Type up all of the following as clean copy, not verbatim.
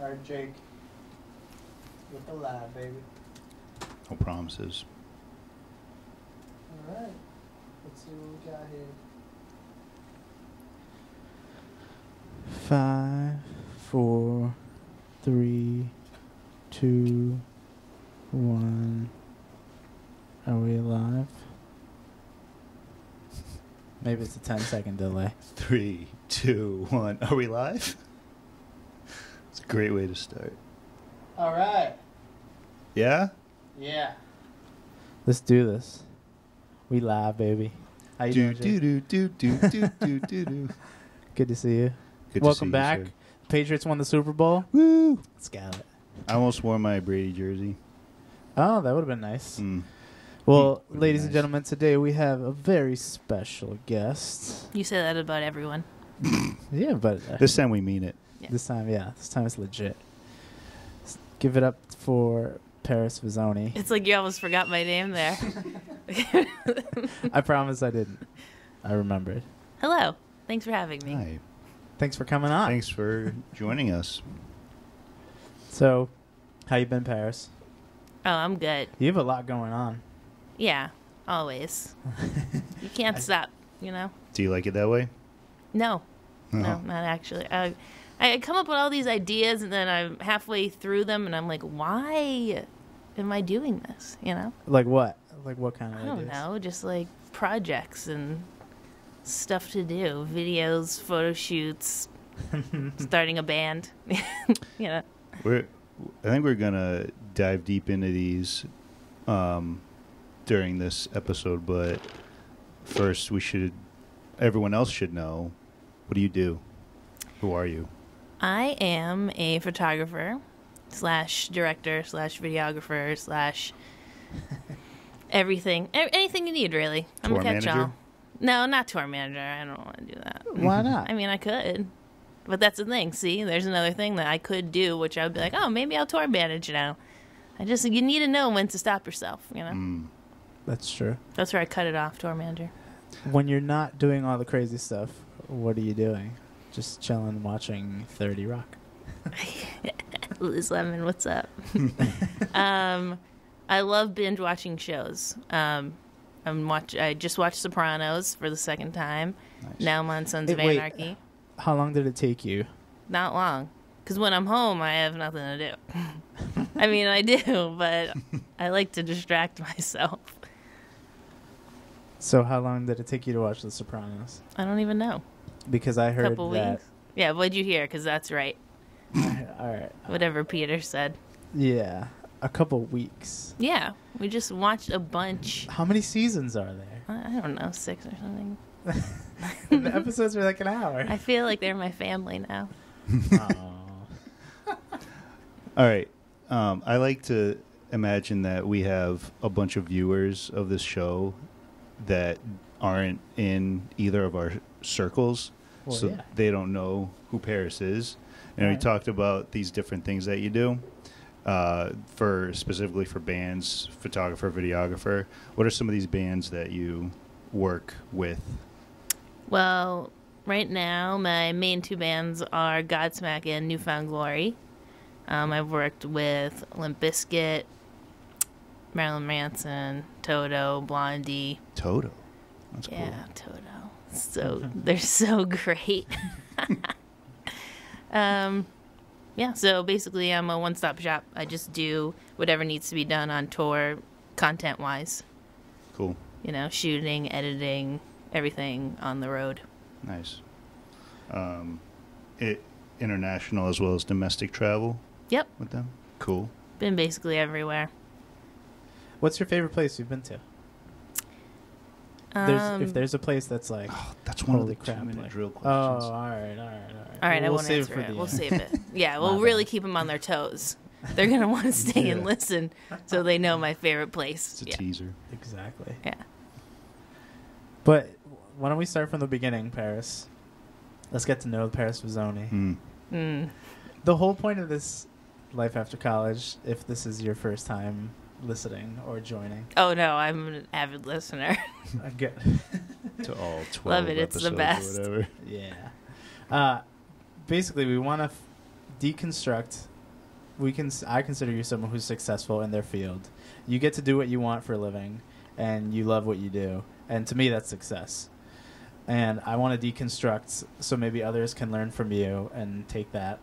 Alright, Jake. Look alive, baby. No promises. Alright. Let's see what we got here. 5, 4, 3, 2, 1. Are we alive? Maybe it's a 10-second delay. 3, 2, 1. Are we live? It's a great way to start. Alright. Yeah? Yeah. Let's do this. We live, baby. How you doing, Jake? Good to see you. Good Welcome to see back. You, sir. Patriots won the Super Bowl. Woo! Let's got it. I almost wore my Brady jersey. Oh, that would have been nice. Mm. Well, Would've ladies been and nice. gentlemen, today we have a very special guest. You say that about everyone. Yeah, but This time we mean it. Yeah. this time it's legit. Give it up for Paris Visone. It's like you almost forgot my name there. I promise I didn't. I remembered. Hello. Thanks for having me. Hi. Thanks for coming on. Thanks for joining us. So, how you been, Paris? Oh, I'm good. You have a lot going on. Yeah, always. You can't stop, you know? Do you like it that way? No, not actually. I come up with all these ideas, and then I'm halfway through them, and I'm like, why am I doing this, you know? Like what? Like what kind of I don't ideas? know, just like projects and stuff to do. Videos, photo shoots, starting a band, you know? I think we're gonna dive deep into these during this episode, but first everyone else should know, what do you do? Who are you? I am a photographer / director / videographer / everything. Anything you need, really. I'm Tour a catch-all. manager? No, not tour manager. I don't want to do that. Why not? I mean, I could. But that's the thing. See, there's another thing that I could do, which I would be like, oh, maybe I'll tour manage now. You need to know when to stop yourself, you know? That's true. That's where I cut it off, tour manager. When you're not doing all the crazy stuff, what are you doing? Just chilling, watching 30 Rock. Liz Lemon, what's up? I love binge watching shows. I just watched Sopranos for the second time. Nice. Now I'm on Sons of Wait. Anarchy. How long did it take you? Not long. Because when I'm home, I have nothing to do. I mean, I do, but I like to distract myself. So how long did it take you to watch The Sopranos? I don't even know. Because I heard Couple that. weeks. Yeah, what'd you hear? Because that's right. All right. Whatever Peter said. Yeah, a couple weeks. Yeah, we just watched a bunch. How many seasons are there? I don't know, 6 or something. The episodes are like an hour. I feel like they're my family now. Aw. All right. I like to imagine that we have a bunch of viewers of this show that aren't in either of our circles, Well, so yeah. they don't know who Paris is. And we Alright. talked about these different things that you do, specifically for bands, photographer, videographer. What are some of these bands that you work with? Well, right now, my main 2 bands are Godsmack and Newfound Glory. I've worked with Limp Bizkit, Marilyn Manson, Toto, Blondie. Toto. That's cool. Yeah, Toto. So they're so great. Yeah, so basically I'm a one-stop shop. I just do whatever needs to be done on tour, content-wise. Cool. You know, shooting, editing, everything on the road. Nice. International as well as domestic travel Yep, with them? Cool. been basically everywhere. What's your favorite place you've been to? If there's a place that's like, Oh, that's one holy of the crap, 2-minute like- drill oh, questions. all right. All right, I We'll won't save it answer for it. the We'll end. save it. Yeah, we'll My really bad. keep them on their toes. They're going to want to stay and Yeah. listen so they know my favorite place. It's a Yeah. teaser. Exactly. Yeah. But why don't we start from the beginning, Paris? Let's get to know Paris Visone. Mm. Mm. The whole point of this Life After College, if this is your first time listening or joining, Oh, no, I'm an avid listener. I get. To all 12 Love it, it's the episodes best. or whatever. Yeah. Basically, we want to deconstruct. I consider you someone who's successful in their field. You get to do what you want for a living, and you love what you do. And to me, that's success. And I want to deconstruct so maybe others can learn from you and take that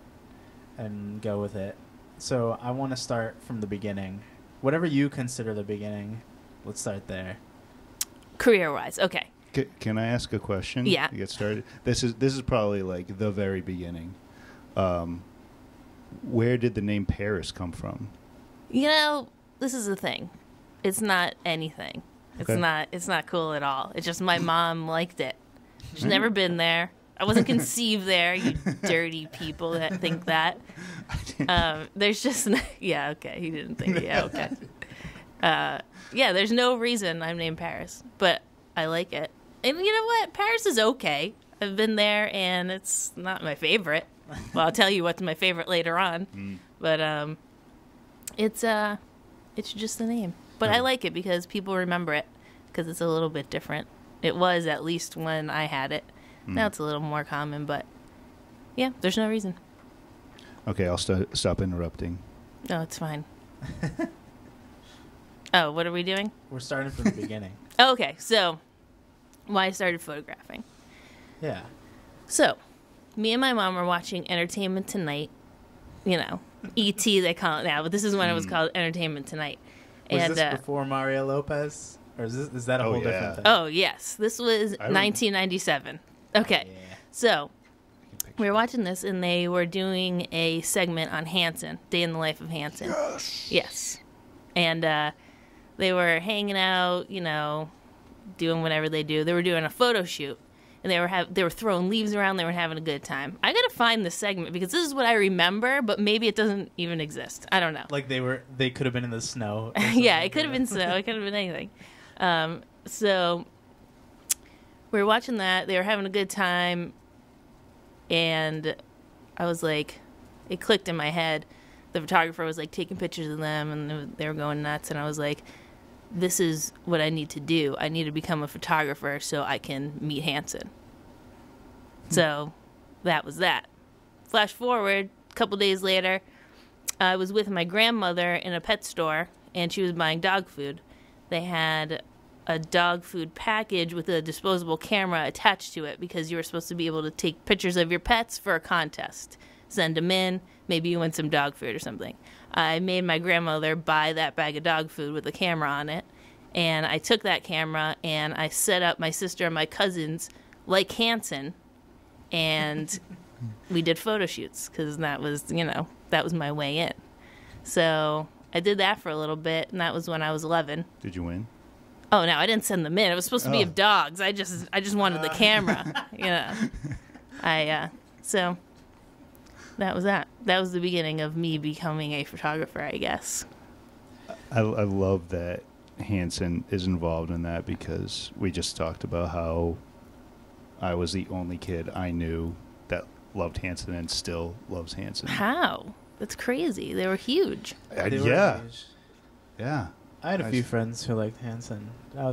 and go with it. So I want to start from the beginning. Whatever you consider the beginning, let's start there. Career-wise, okay. Can I ask a question? Yeah. To get started. This is probably like the very beginning. Where did the name Paris come from? You know, this is the thing. It's not anything. Okay. It's not cool at all. It's just my mom liked it. She's never been there. I wasn't conceived there, you dirty people that think that. There's just yeah, okay. He didn't think yeah, okay. Yeah, there's no reason I'm named Paris, but I like it. And you know what? Paris is okay. I've been there, and it's not my favorite. Well, I'll tell you what's my favorite later on. Mm. But it's just the name. But I like it because people remember it because it's a little bit different. It was at least when I had it. Now it's a little more common, but yeah, there's no reason. Okay, I'll stop interrupting. No, it's fine. Oh, what are we doing? We're starting from the beginning. Oh, okay, so why I started photographing. Yeah. So, me and my mom were watching Entertainment Tonight. You know, E.T. they call it now, but this is when it was called Entertainment Tonight. Was And this before Mario Lopez? Or is that a Oh, whole yeah. different thing? oh yes, this was I remember. 1997. Okay, Yeah. so we were watching this, and they were doing a segment on Hanson, Day in the Life of Hanson. Yes. And they were hanging out, you know, doing whatever they do. They were doing a photo shoot, and they were throwing leaves around. They were having a good time. I gotta find this segment because this is what I remember, but maybe it doesn't even exist. I don't know. Like they could have been in the snow. or Yeah, something. it could have been snow. It could have been anything. So we were watching that. They were having a good time, and I was like, it clicked in my head. The photographer was like taking pictures of them, and they were going nuts. And I was like, this is what I need to do. I need to become a photographer so I can meet Hanson. So that was that. Flash forward, a couple days later, I was with my grandmother in a pet store, and she was buying dog food. They had a dog food package with a disposable camera attached to it because you were supposed to be able to take pictures of your pets for a contest. Send them in. Maybe you win some dog food or something. I made my grandmother buy that bag of dog food with a camera on it. And I took that camera and I set up my sister and my cousins like Hanson. And we did photo shoots because that was, that was my way in. So I did that for a little bit, and that was when I was 11. Did you win? Oh, no, I didn't send them in. It was supposed to be of dogs. I just wanted the camera, So that was that. That was the beginning of me becoming a photographer, I guess. I love that Hanson is involved in that because we just talked about how I was the only kid I knew that loved Hanson and still loves Hanson. How? That's crazy. They were huge. They were huge. Yeah. I had a few friends who liked Hanson. I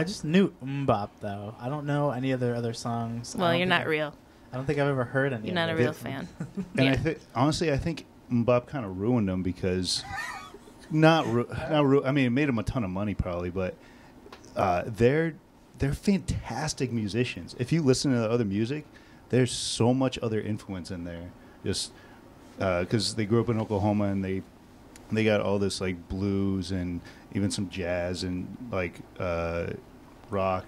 just knew Mbop, though. I don't know any of their other songs. Well, you're not real. I don't think I've ever heard any. You're not a real fan. And honestly, I think Mbop kind of ruined them because it made them a ton of money probably, but they're fantastic musicians. If you listen to the other music, there's so much other influence in there. Just because they grew up in Oklahoma and they got all this like blues and even some jazz and like rock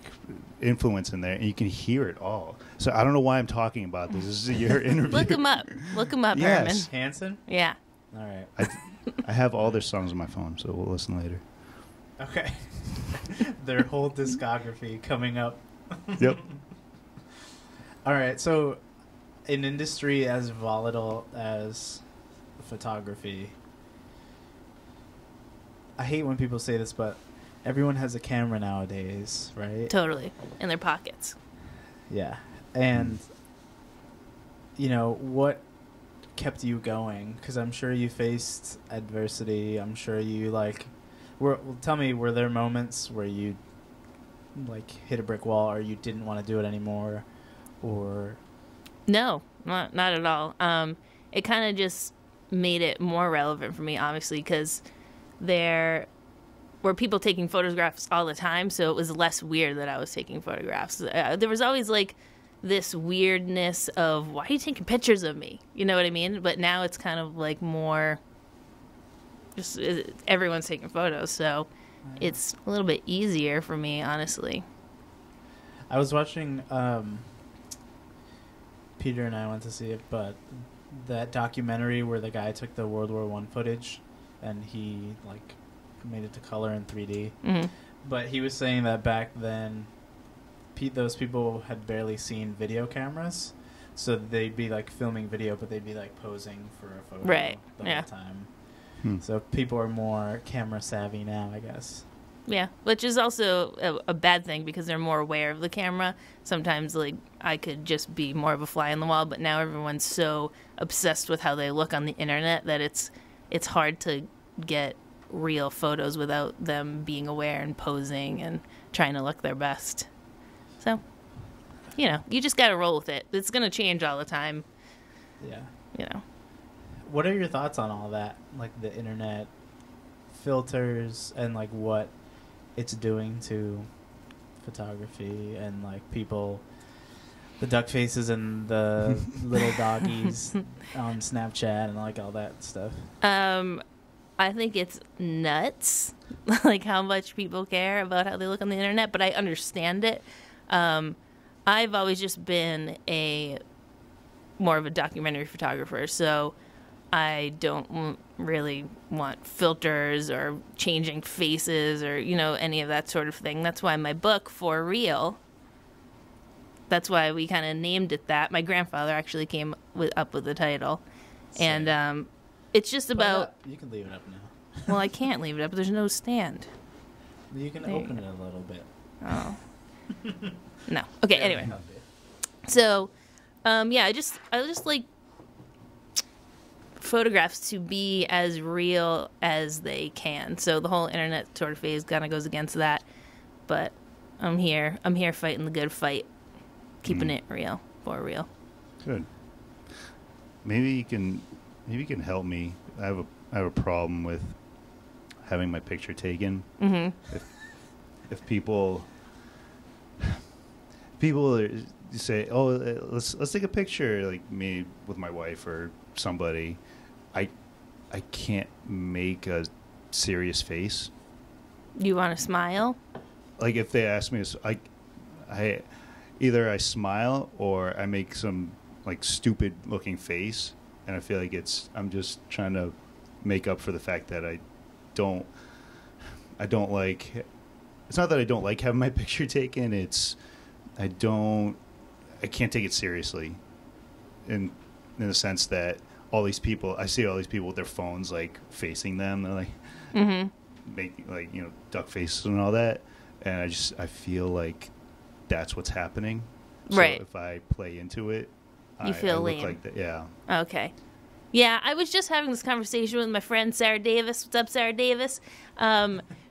influence in there, and you can hear it all. So I don't know why I'm talking about this. This is your interview. Look him up, yes. Herman. Hanson? Yeah. All right. I have all their songs on my phone, so we'll listen later. Okay. Their whole discography coming up. Yep. All right, so an industry as volatile as photography, I hate when people say this, but everyone has a camera nowadays, right? Totally. In their pockets. Yeah. And, what kept you going? Because I'm sure you faced adversity. I'm sure you, tell me, were there moments where you, hit a brick wall or you didn't want to do it anymore? Or... No, not at all. It kind of just made it more relevant for me, obviously, because there were people taking photographs all the time, so it was less weird that I was taking photographs. There was always, this weirdness of, why are you taking pictures of me? You know what I mean? But now it's kind of, more... just everyone's taking photos, so it's a little bit easier for me, honestly. I was watching... Peter and I went to see it, but that documentary where the guy took the World War I footage and he made it to color in 3D. Mm-hmm. But he was saying that back then, those people had barely seen video cameras, so they'd be filming video, but they'd be posing for a photo the whole time. So people are more camera savvy now, I guess. Yeah, which is also a bad thing because they're more aware of the camera. Sometimes, I could just be more of a fly on the wall, but now everyone's so obsessed with how they look on the internet that it's hard to get real photos without them being aware and posing and trying to look their best. So, you just got to roll with it. It's going to change all the time. Yeah. What are your thoughts on all that? The internet filters and, what it's doing to photography and people, the duck faces and the little doggies on Snapchat and all that stuff. I think it's nuts, how much people care about how they look on the internet, but I understand it. I've always just been more of a documentary photographer, so I don't really want filters or changing faces or, any of that sort of thing. That's why my book, For Real, that's why we kind of named it that. My grandfather actually came up with the title. Same. And it's just about... You can leave it up now. Well, I can't leave it up. There's no stand. You can open it a little bit. Oh. No. Okay, anyway. So, I just like photographs to be as real as they can. So the whole internet sort of phase kind of goes against that. But I'm here fighting the good fight, keeping it real, for real. Good. Maybe you can help me. I have a problem with having my picture taken. Mm-hmm. if people say, "Oh, let's take a picture," like me with my wife or somebody, I can't make a serious face. You want to smile? Like if they ask me, I either I smile or I make some like stupid looking face, and I feel like I'm just trying to make up for the fact that I don't like. It's not that I don't like having my picture taken. It's I can't take it seriously, in the sense that I see all these people with their phones like facing them. They're like making like duck faces and all that, and I feel like that's what's happening. So right. if I play into it, you feel I look lame. like that. Yeah. Okay. Yeah, I was just having this conversation with my friend Sarah Davis. What's up, Sarah Davis?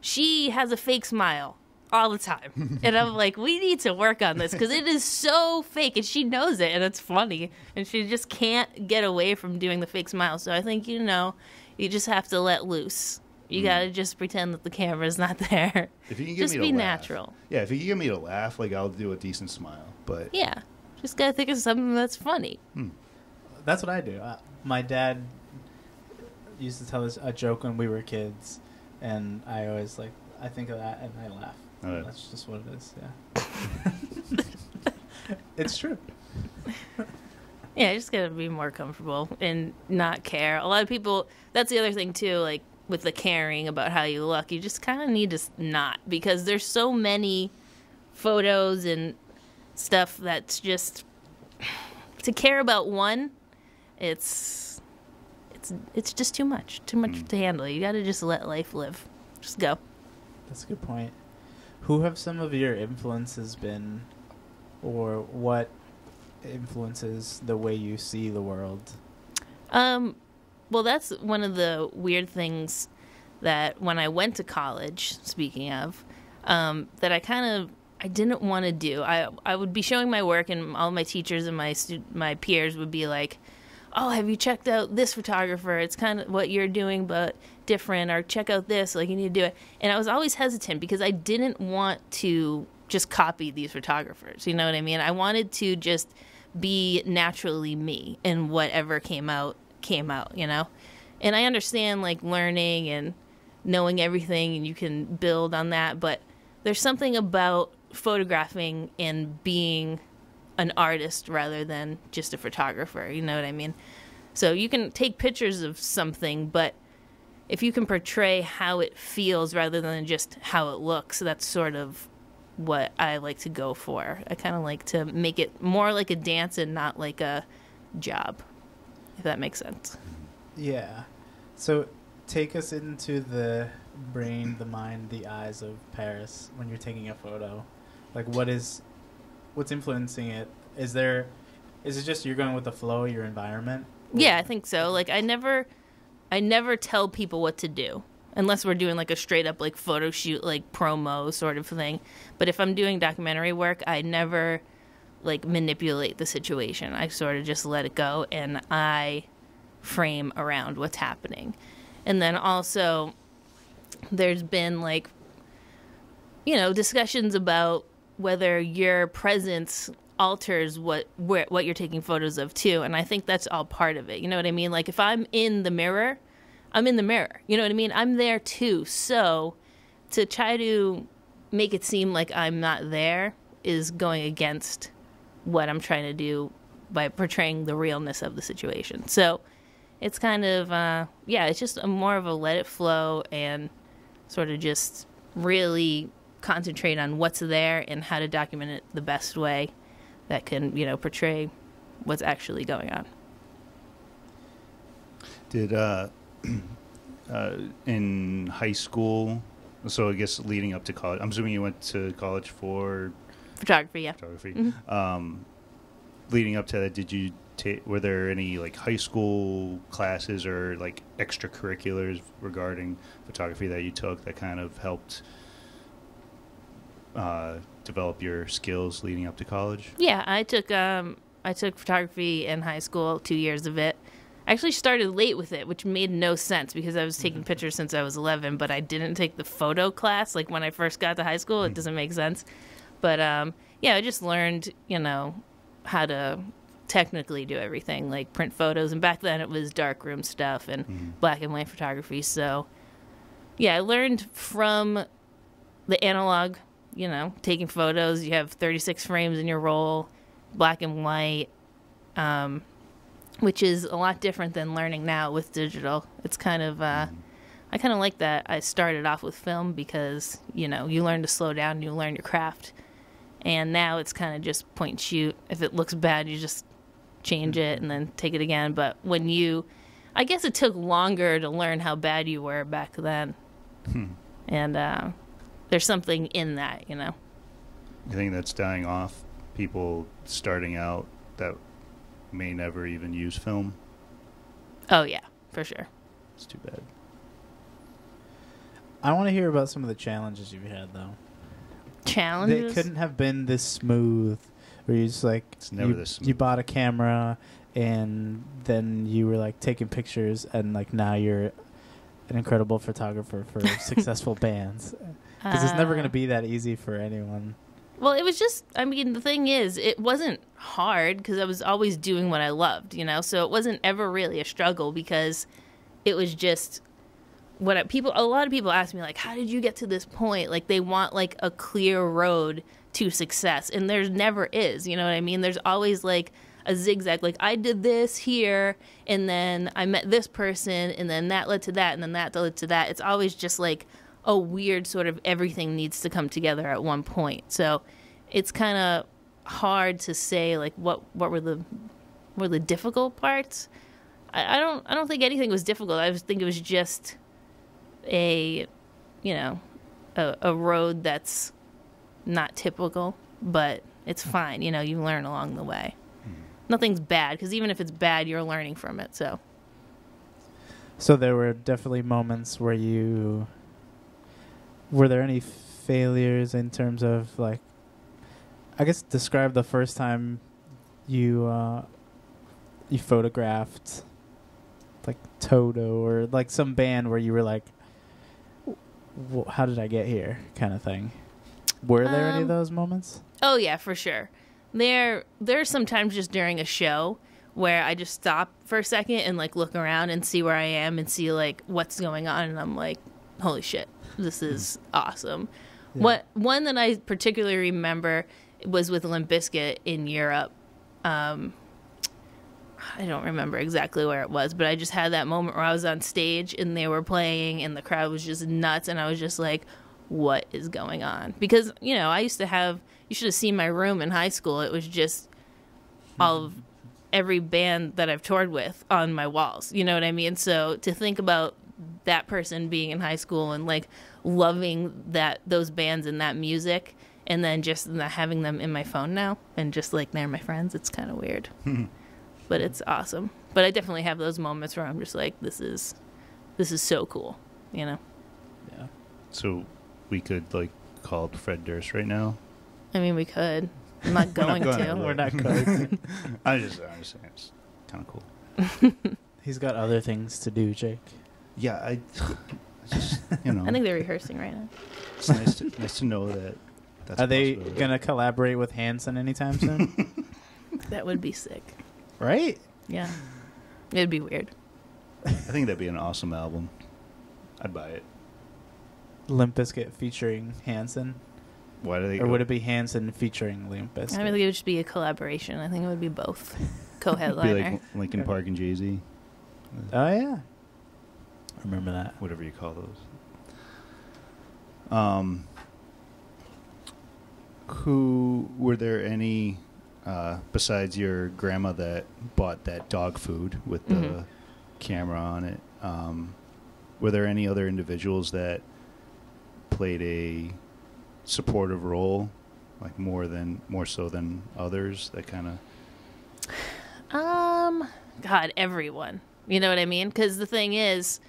She has a fake smile all the time. And I'm like, we need to work on this because it is so fake. And she knows it, and it's funny. And she just can't get away from doing the fake smile. So I think, you just have to let loose. You got to just pretend that the camera's not there. If you can get just me to be laugh. Natural. Yeah, if you can get me to laugh, like I'll do a decent smile. But yeah, just got to think of something that's funny. That's what I do. My dad used to tell us a joke when we were kids, and I always I think of that and I laugh. Right. That's just what it is. Yeah, it's true. Yeah, you just gotta be more comfortable and not care. A lot of people. That's the other thing too. Like with the caring about how you look, you just kind of need to not, because there's so many photos and stuff that's just to care about one. It's just too much to handle. You got to just let life live. Just go. That's a good point. Who have some of your influences been, or what influences the way you see the world? Well, that's one of the weird things that when I went to college, speaking of, that I didn't want to do. I would be showing my work, and all my teachers and my peers would be like, "Oh, have you checked out this photographer? It's kind of what you're doing, but different. Or check out this. Like, you need to do it." And I was always hesitant because I didn't want to just copy these photographers. You know what I mean? I wanted to just be naturally me, and whatever came out. And I understand like learning and knowing everything, and you can build on that. But there's something about photographing and being an artist rather than just a photographer. You know what I mean? So you can take pictures of something, but if you can portray how it feels rather than just how it looks, that's sort of what I like to go for. I kind of like to make it more like a dance and not like a job, if that makes sense. Yeah. So take us into the brain, the mind, the eyes of Paris when you're taking a photo. Like, what's influencing it? Is it just you're going with the flow, your environment? Yeah, I think so. Like, I never tell people what to do unless we're doing like a straight up like photo shoot, like promo sort of thing. But if I'm doing documentary work, I never like manipulate the situation. I sort of just let it go, and I frame around what's happening. And then also there's been like, discussions about whether your presence alters what you're taking photos of too. And I think that's all part of it. You know what I mean? Like if I'm in the mirror, I'm in the mirror. You know what I mean? I'm there too. So to try to make it seem like I'm not there is going against what I'm trying to do by portraying the realness of the situation. So it's kind of, it's just more of a let it flow and sort of just really concentrate on what's there and how to document it the best way that can, portray what's actually going on. Did, in high school, so I guess leading up to college, I'm assuming you went to college for photography, yeah. Photography. Mm-hmm. Leading up to that, were there any like high school classes or like extracurriculars regarding photography that you took that kind of helped develop your skills leading up to college? Yeah, I took photography in high school, 2 years of it. I actually started late with it, which made no sense because I was taking pictures since I was 11, but I didn't take the photo class. Like when I first got to high school, it doesn't make sense. But yeah, I just learned, how to technically do everything, like print photos. And back then it was darkroom stuff and black and white photography. So yeah, I learned from the analog, taking photos. You have 36 frames in your roll, black and white, which is a lot different than learning now with digital. It's kind of, I kind of like that I started off with film because, you learn to slow down, you learn your craft. And now it's kind of just point and shoot. If it looks bad, you just change it and then take it again. But I guess it took longer to learn how bad you were back then. And there's something in that, You think that's dying off? People starting out that may never even use film? Oh, yeah, for sure. It's too bad. I want to hear about some of the challenges you've had, though. Challenges? They couldn't have been this smooth. Where you just like it's never this smooth. You bought a camera and then you were like taking pictures and like now you're an incredible photographer for successful bands. Because it's never going to be that easy for anyone. Well, it was just, the thing is, it wasn't hard because I was always doing what I loved, so it wasn't ever really a struggle because it was just a lot of people ask me, like, how did you get to this point? Like, they want, like, a clear road to success, and there never is, you know what I mean? There's always, like, a zigzag, like, I did this here, and then I met this person, and then that led to that, and then that led to that. It's always just, like, a weird sort of everything needs to come together at one point. So it's kind of hard to say, like, what were the difficult parts. I don't think anything was difficult. I just think it was just a road that's not typical, but it's fine. You learn along the way. Nothing's bad because even if it's bad, you're learning from it. So there were definitely moments where were there any failures in terms of, like, I guess describe the first time you photographed like Toto or like some band where you were like, how did I get here kind of thing? Were there any of those moments? Oh yeah, for sure. There's sometimes just during a show where I just stop for a second and like look around and see where I am and see like what's going on, and I'm like, holy shit, this is awesome. Yeah. One that I particularly remember was with Limp Bizkit in Europe. I don't remember exactly where it was, but I just had that moment where I was on stage and they were playing and the crowd was just nuts, and I was just like, what is going on? Because, I used to have, you should have seen my room in high school. It was just all of every band that I've toured with on my walls. You know what I mean? So to think about that person being in high school and like loving those bands and that music, and then just not having them in my phone now and just like they're my friends, it's kind of weird. But it's awesome. But I definitely have those moments where I'm just like, this is so cool, Yeah. So we could like call Fred Durst right now. I mean, we could. I'm not going to. We're not going. I'm just saying it's kind of cool. He's got other things to do, Jake. Yeah, I think they're rehearsing right now. It's nice to know that. That's Are they gonna collaborate with Hanson anytime soon? That would be sick. Right? Yeah. It'd be weird. I think that'd be an awesome album. I'd buy it. Limp Bizkit featuring Hanson? Why do they? Or would it be Hanson featuring Limp Bizkit? I think it would just be a collaboration. I think it would be both. Co-headliner. Be like Linkin Park and Jay-Z. Oh, yeah. I remember that. Whatever you call those. Who were there any besides your grandma that bought that dog food with the camera on it? Were there any other individuals that played a supportive role, like more so than others? That kind of. God, everyone. You know what I mean? Because the thing is,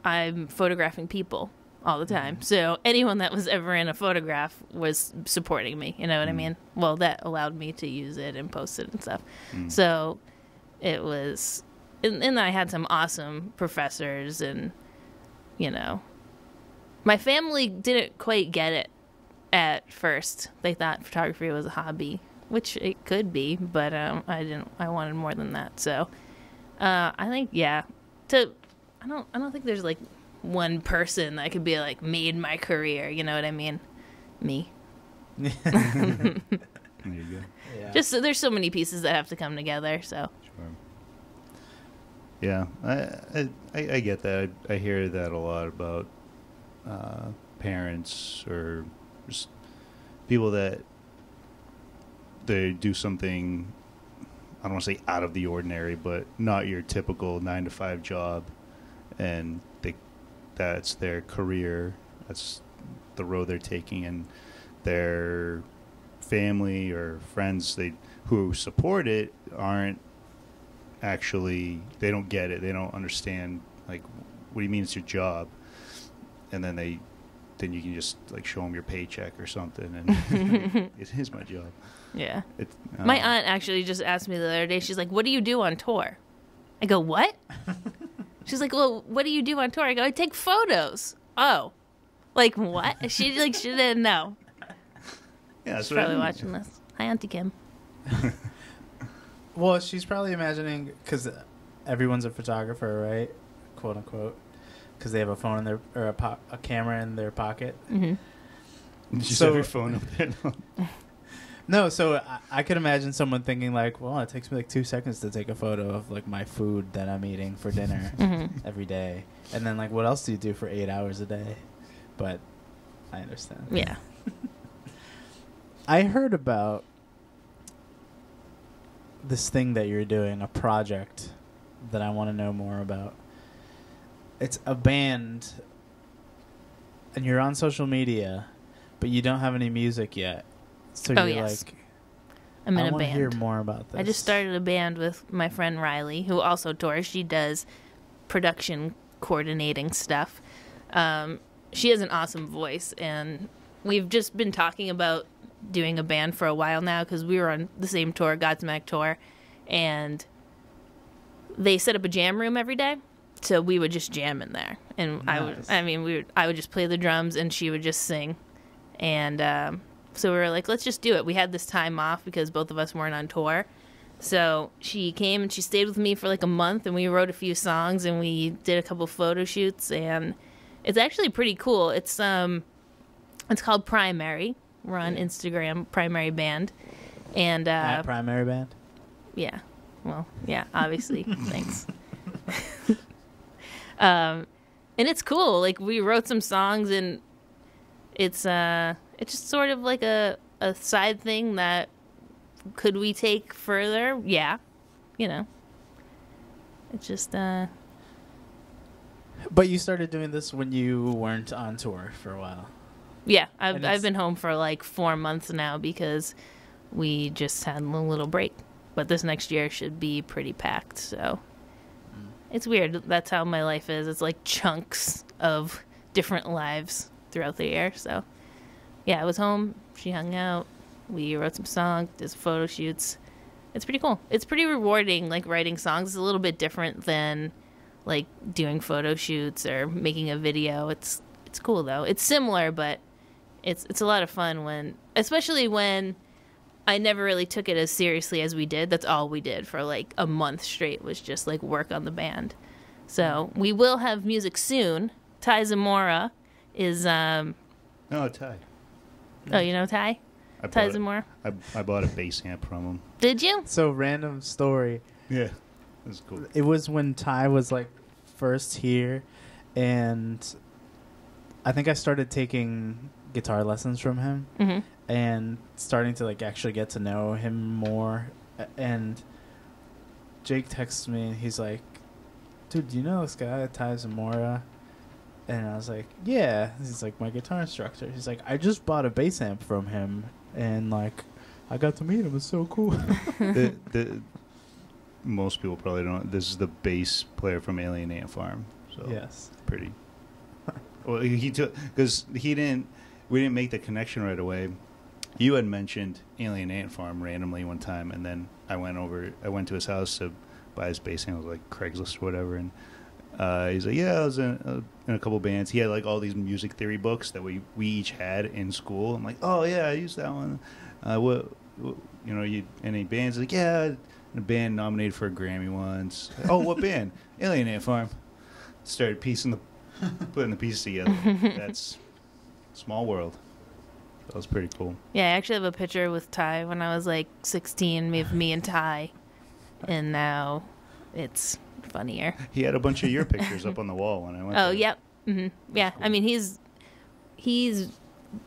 I'm photographing people all the time. So anyone that was ever in a photograph was supporting me. You know what I mean? Well, that allowed me to use it and post it and stuff. So it was and I had some awesome professors, and you know, my family didn't quite get it at first. They thought photography was a hobby, which it could be, but I didn't. I wanted more than that. So I think I don't think there's like one person that could be like made my career. You know what I mean? Me. There you go. Yeah. Just there's so many pieces that have to come together. So Sure. Yeah, I get that. I hear that a lot about parents or just people that they do something, I don't want to say out of the ordinary, but not your typical 9-to-5 job, and that's their career. That's the road they're taking, and their family or friends who support it aren't actually, they don't get it. They don't understand, like, what do you mean it's your job? And then then you can just like show them your paycheck or something, and it is my job. yeah. My aunt actually just asked me the other day. She's like, "What do you do on tour?" I go, "What?" She's like, "Well, what do you do on tour?" I go, "I take photos." Oh, like what? She didn't know. Yeah, that's She's what I probably mean. watching this. Hi, Auntie Kim. Well, she's probably imagining, because everyone's a photographer, right? Quote unquote. Because they have a phone in their, or a camera in their pocket. Mm-hmm. Just So- have your phone up there. No, so I could imagine someone thinking like, well, it takes me like 2 seconds to take a photo of like my food that I'm eating for dinner Mhm. every day. And then like, what else do you do for 8 hours a day? But I understand. Yeah. I heard about this thing that you're doing, a project that I want to know more about. It's a band, and you're on social media, but you don't have any music yet. So Oh, you're yes. like, I'm in I a want to hear band. more about this. I just started a band with my friend Riley, who also tours. She does production coordinating stuff. She has an awesome voice, and we've just been talking about doing a band for a while now because we were on the same tour, Godsmack tour, and they set up a jam room every day, so we would just jam in there, and Nice. I would just play the drums and she would just sing, and so we were like, let's just do it. We had this time off because both of us weren't on tour. So she came and she stayed with me for like a month, and we wrote a few songs and we did a couple photo shoots, and it's actually pretty cool. It's called Primary. We're on Instagram, Primary Band. And At Primary Band? yeah. Well, yeah, obviously. Thanks. And it's cool. Like, we wrote some songs, and it's just sort of like a side thing that could we take further? Yeah. You know. It's just But you started doing this when you weren't on tour for a while. yeah, And it's- I've been home for like 4 months now because we just had a little break. But this next year should be pretty packed, so it's weird. That's how my life is. It's like chunks of different lives throughout the year. So yeah, I was home. She hung out. We wrote some songs, did some photo shoots. It's pretty cool. It's pretty rewarding, like writing songs. It's a little bit different than like doing photo shoots or making a video. It's cool though. It's similar, but it's a lot of fun especially when I never really took it as seriously as we did. That's all we did for like a month straight was just like work on the band. So we will have music soon. Ty Zamora is No, Ty. oh, you know Ty? I Ty bought, Zamora. I bought a bass amp from him. Did you? So, random story. Yeah, that's cool. It was when Ty was like first here, and I think I started taking guitar lessons from him Mm-hmm. and starting to like actually get to know him more. And Jake texts me and he's like, dude, do you know this guy, Ty Zamora? And I was like, yeah. He's like, my guitar instructor. He's like, I just bought a bass amp from him, and like I got to meet him. It's so cool. Most people probably don't. This is the bass player from Alien Ant Farm. So Yes. pretty. Well, he took because we didn't make the connection right away. You had mentioned Alien Ant Farm randomly one time, and then I went to his house to buy his bass handle, like Craigslist or whatever, and he's like, yeah, I was in a couple bands. He had like all these music theory books that we each had in school. I'm like, oh yeah, I used that one. What you know, you any bands? He's like, yeah, in a band nominated for a Grammy once. Oh, what band? Alien Ant Farm. Started putting the pieces together. That's small world. That was pretty cool. Yeah, I actually have a picture with Ty when I was like 16, of me and Ty, and now it's funnier. He had a bunch of your pictures up on the wall when I went. Oh, there. yep. Yeah, cool. I mean, he's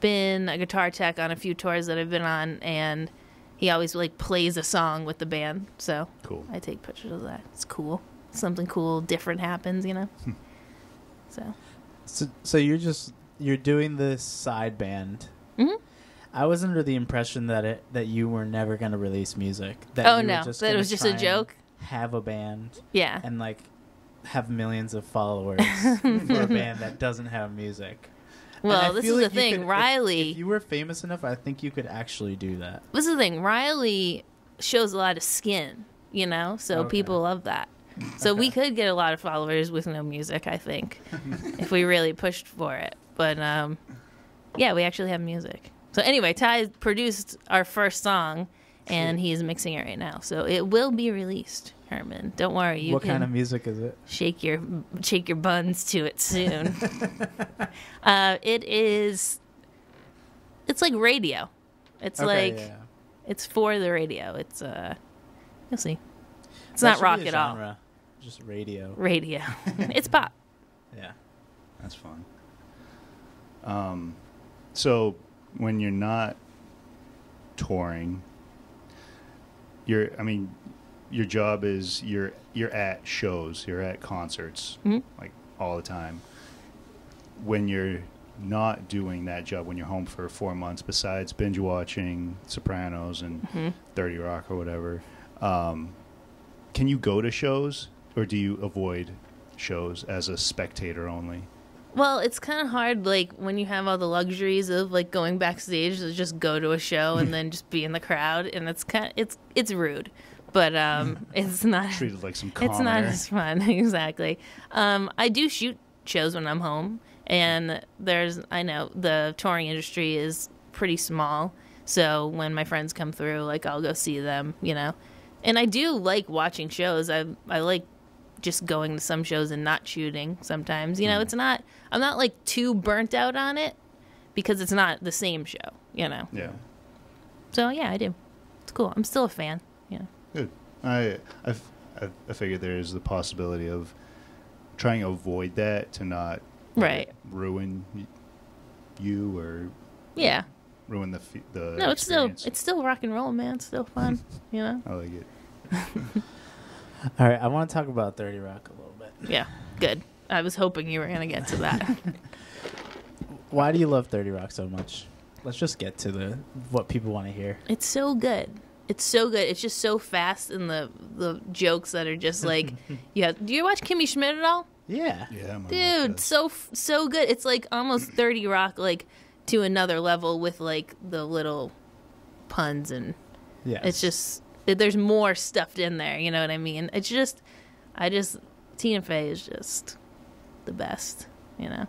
been a guitar tech on a few tours that I've been on, and he always like plays a song with the band. So Cool. I take pictures of that. It's cool. Something cool, different happens, you know. So you're doing this side band. Mhm. I was under the impression that you were never going to release music. That Oh you were no, just that gonna was just try a and joke. Have a band Yeah. and like have millions of followers for a band that doesn't have music. And I Well, this feel is like the you thing. could- Riley. if you were famous enough, I think you could actually do that. This is the thing. Riley shows a lot of skin, you know, so Okay. people love that. So we could get a lot of followers with no music, I think, if we really pushed for it. But yeah, we actually have music. So anyway, Ty produced our first song, and he's mixing it right now. So it will be released, Herman. Don't worry. You What can kind of music is it? shake your buns to it soon. It's like radio. It's Okay, like yeah. it's for the radio. It's you'll see. It's That not should rock be a at all. genre, just radio. Radio. It's pop. Yeah. That's fun. So when you're not touring, your job is you're at shows, you're at concerts, Mhm. like all the time. When you're not doing that job, when you're home for 4 months, besides binge watching Sopranos and 30 Rock or whatever, can you go to shows, or do you avoid shows as a spectator only? Well, it's kind of hard, like when you have all the luxuries of like going backstage to just go to a show and then just be in the crowd, and it's rude, but it's not Treated like some it's not commoner. as fun. Exactly. I do shoot shows when I'm home, and I know the touring industry is pretty small, so when my friends come through, like I'll go see them, you know, and I do like watching shows. I like just going to some shows and not shooting sometimes. You know, I'm not like too burnt out on it because it's not the same show, you know. Yeah. So yeah, I do. It's cool. I'm still a fan. Yeah. Good. I figured there is the possibility of trying to avoid that to not Right. ruin you or Yeah. ruin the No, experience. it's still rock and roll, man. It's still fun, you know. I like it. All right, I want to talk about 30 Rock a little bit. Yeah. Good. I was hoping you were gonna get to that. Why do you love 30 Rock so much? Let's just get to what people want to hear. It's so good. It's so good. It's just so fast, and the jokes that are just like, yeah. Do you watch Kimmy Schmidt at all? Yeah. Yeah, my Dude, so good. It's like almost 30 Rock, like to another level with like the little puns, and Yes. it's just there's more stuffed in there. You know what I mean? It's just, Tina Fey is just the best. You know.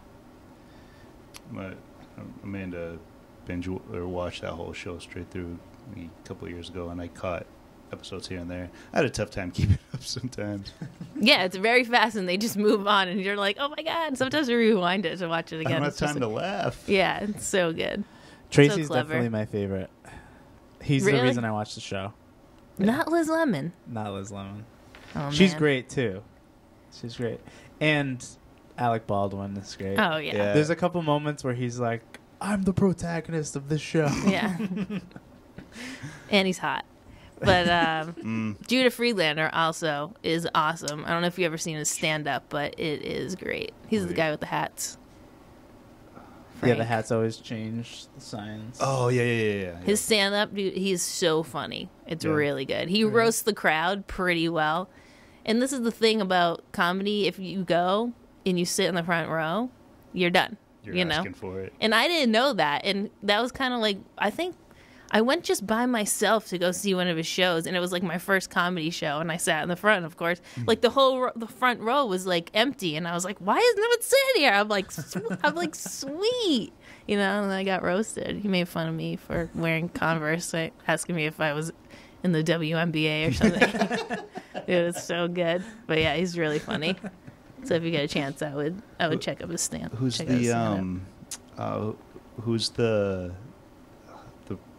Amanda binge or watched that whole show straight through a couple of years ago, and I caught episodes here and there. I had a tough time keeping up sometimes. Yeah, it's very fast, and they just move on, and you're like, oh my god. Sometimes we rewind it to watch it I again. don't have It's just time to laugh. Yeah, it's so good. Tracy's clever. definitely my favorite. He's the Really? reason I watch the show. Not Liz Lemon. Not Liz Lemon. Oh, She's man. great too. She's great. And Alec Baldwin is great. Oh yeah. Yeah. There's a couple moments where he's like, I'm the protagonist of this show. Yeah. And he's hot. But Judah Friedlander also is awesome. I don't know if you've ever seen his stand up, but it is great. He's the Wait. guy with the hats. Yeah, the Frank. hats always change the signs. Oh yeah. His stand up, dude, he's so funny. It's Yeah. really good. He roasts the crowd pretty well. And this is the thing about comedy. If you go and you sit in the front row, you're done. You're you know? asking for it. And I didn't know that. And that was kind of like, I think I went just by myself to go see one of his shows, and it was like my first comedy show, and I sat in the front, of course. Like the front row was like empty, and I was like, why is no one sitting here? I'm like, sweet, you know. And I got roasted. He made fun of me for wearing Converse, like, asking me if I was in the WNBA or something. It was so good. But yeah, he's really funny. So if you get a chance, I would check out his stand. Who's the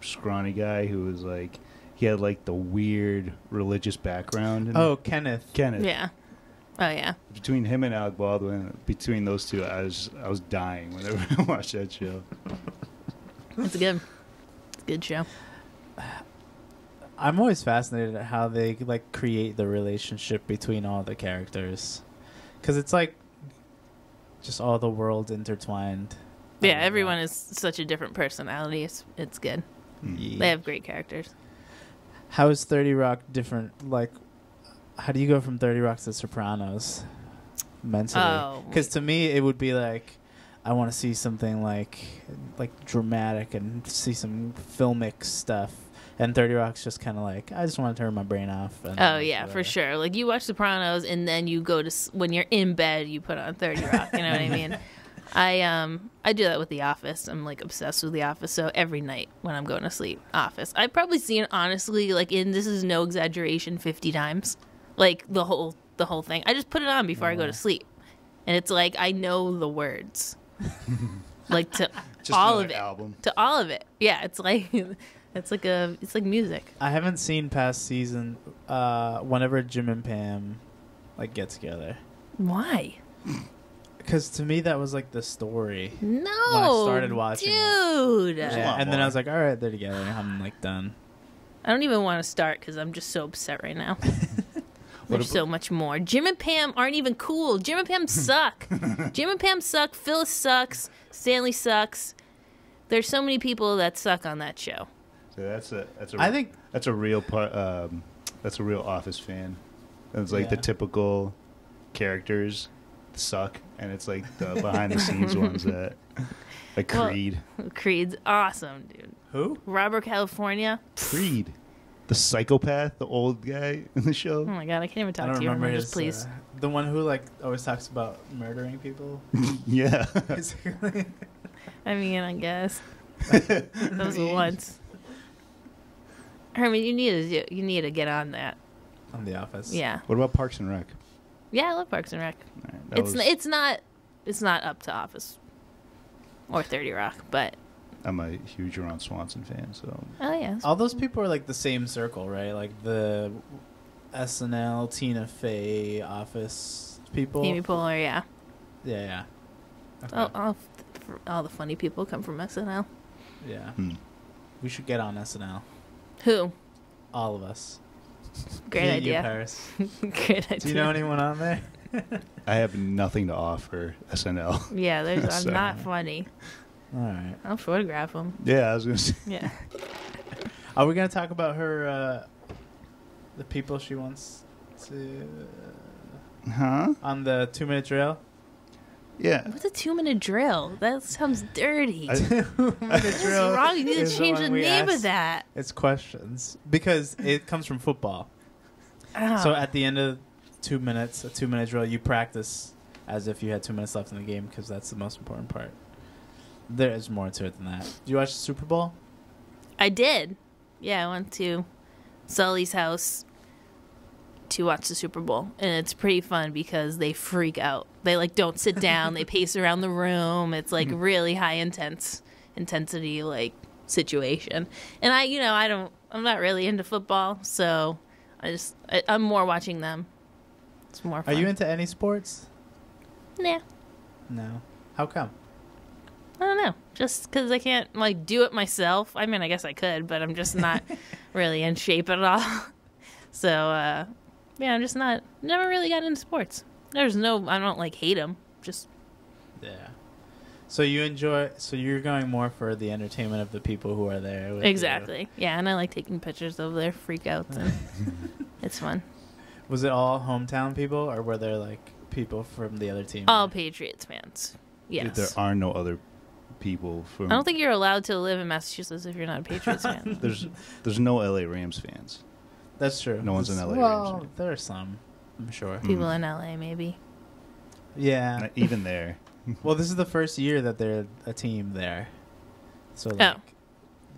scrawny guy who was like, he had like the weird religious background? Oh, Kenneth. Yeah. Oh yeah. Between him and Alec Baldwin, between those two, I was dying whenever I watched that show. It's good. It's a good show. I'm always fascinated at how they like create the relationship between all the characters, because it's like just all the worlds intertwined. Yeah, everyone is such a different personality. It's good. Yeah. They have great characters. How is 30 Rock different? Like, how do you go from 30 Rock to Sopranos mentally? Because to me, it would be like, I want to see something like dramatic and see some filmic stuff. And 30 Rock's just kind of like, I just want to turn my brain off. And oh, yeah, for sure. Like, you watch Sopranos, and then you go to, when you're in bed, you put on 30 Rock. You know what I mean? I do that with The Office. I'm, like, obsessed with The Office. So every night when I'm going to sleep, Office. I've probably seen it, honestly, like, this is no exaggeration, 50 times. Like, the whole thing. I just put it on before I go to sleep. And it's like, I know the words. Like, to Just all of it. album. To all of it. Yeah, it's like... It's like music. I haven't seen past season whenever Jim and Pam like get together. Why? Because to me that was like the story. No, when I started watching dude. Yeah, and then I was like, all right, they're together. I'm like done. I don't even want to start because I'm just so upset right now. There's so much more. Jim and Pam aren't even cool. Jim and Pam suck. Jim and Pam suck. Phyllis sucks. Stanley sucks. There's so many people that suck on that show. So I think that's a real part. That's a real Office fan. It's like the typical characters suck, and it's like the behind the scenes ones that, like Creed. Well, Creed's awesome, dude. Who? Robert California. Creed, the psychopath, the old guy in the show. Oh my god, I can't even talk I don't to you. remember Remember his, this, please. the one who like always talks about murdering people. Yeah. I mean, I guess that was once. Herman, you need to get on that. On The Office. Yeah. What about Parks and Rec? Yeah, I love Parks and Rec. Right, It's not up to Office or 30 Rock, but I'm a huge Ron Swanson fan, so. Oh yeah. All those people are like the same circle, right? Like the SNL, Tina Fey, Office people. Amy Poehler, yeah. Yeah. Okay. All the funny people come from SNL. Yeah. We should get on SNL. Who? All of us. Great idea. You, Paris. Great idea. Do you know anyone on there? I have nothing to offer SNL. Yeah, I'm So. not funny. All right. I'll photograph them. Yeah, I was gonna say. Yeah. Are we gonna talk about her? The people she wants to. Huh? On the 2-minute drill. Yeah. What's a 2-minute drill? That sounds dirty. What's wrong? You need to change the name of that. It's questions because it comes from football. Oh. So at the end of 2 minutes, a 2-minute drill, you practice as if you had 2 minutes left in the game because that's the most important part. There is more to it than that. Did you watch the Super Bowl? I did. Yeah, I went to Sully's house to watch the Super Bowl, and it's pretty fun because they freak out. They like don't sit down. They pace around the room. It's like really high intensity like situation. And I'm not really into football, so I'm more watching them. It's more fun. Are you into any sports? Nah. No. How come? I don't know. Just because I can't like do it myself. I mean, I guess I could, but I'm just not really in shape at all. So, yeah, I'm just never really got into sports. I don't like hate them. Just. Yeah. So you're going more for the entertainment of the people who are there. With Exactly. you. Yeah, and I like taking pictures of their freakouts, and it's fun. Was it all hometown people, or were there like people from the other team? All Patriots fans. Yes. There are no other people from. I don't think you're allowed to live in Massachusetts if you're not a Patriots fan. There's no LA Rams fans. That's true. No one's an LA Well, Rams. there are some, I'm sure. People in LA, maybe. Yeah. Not even there. Well, this is the first year that they're a team there. So like,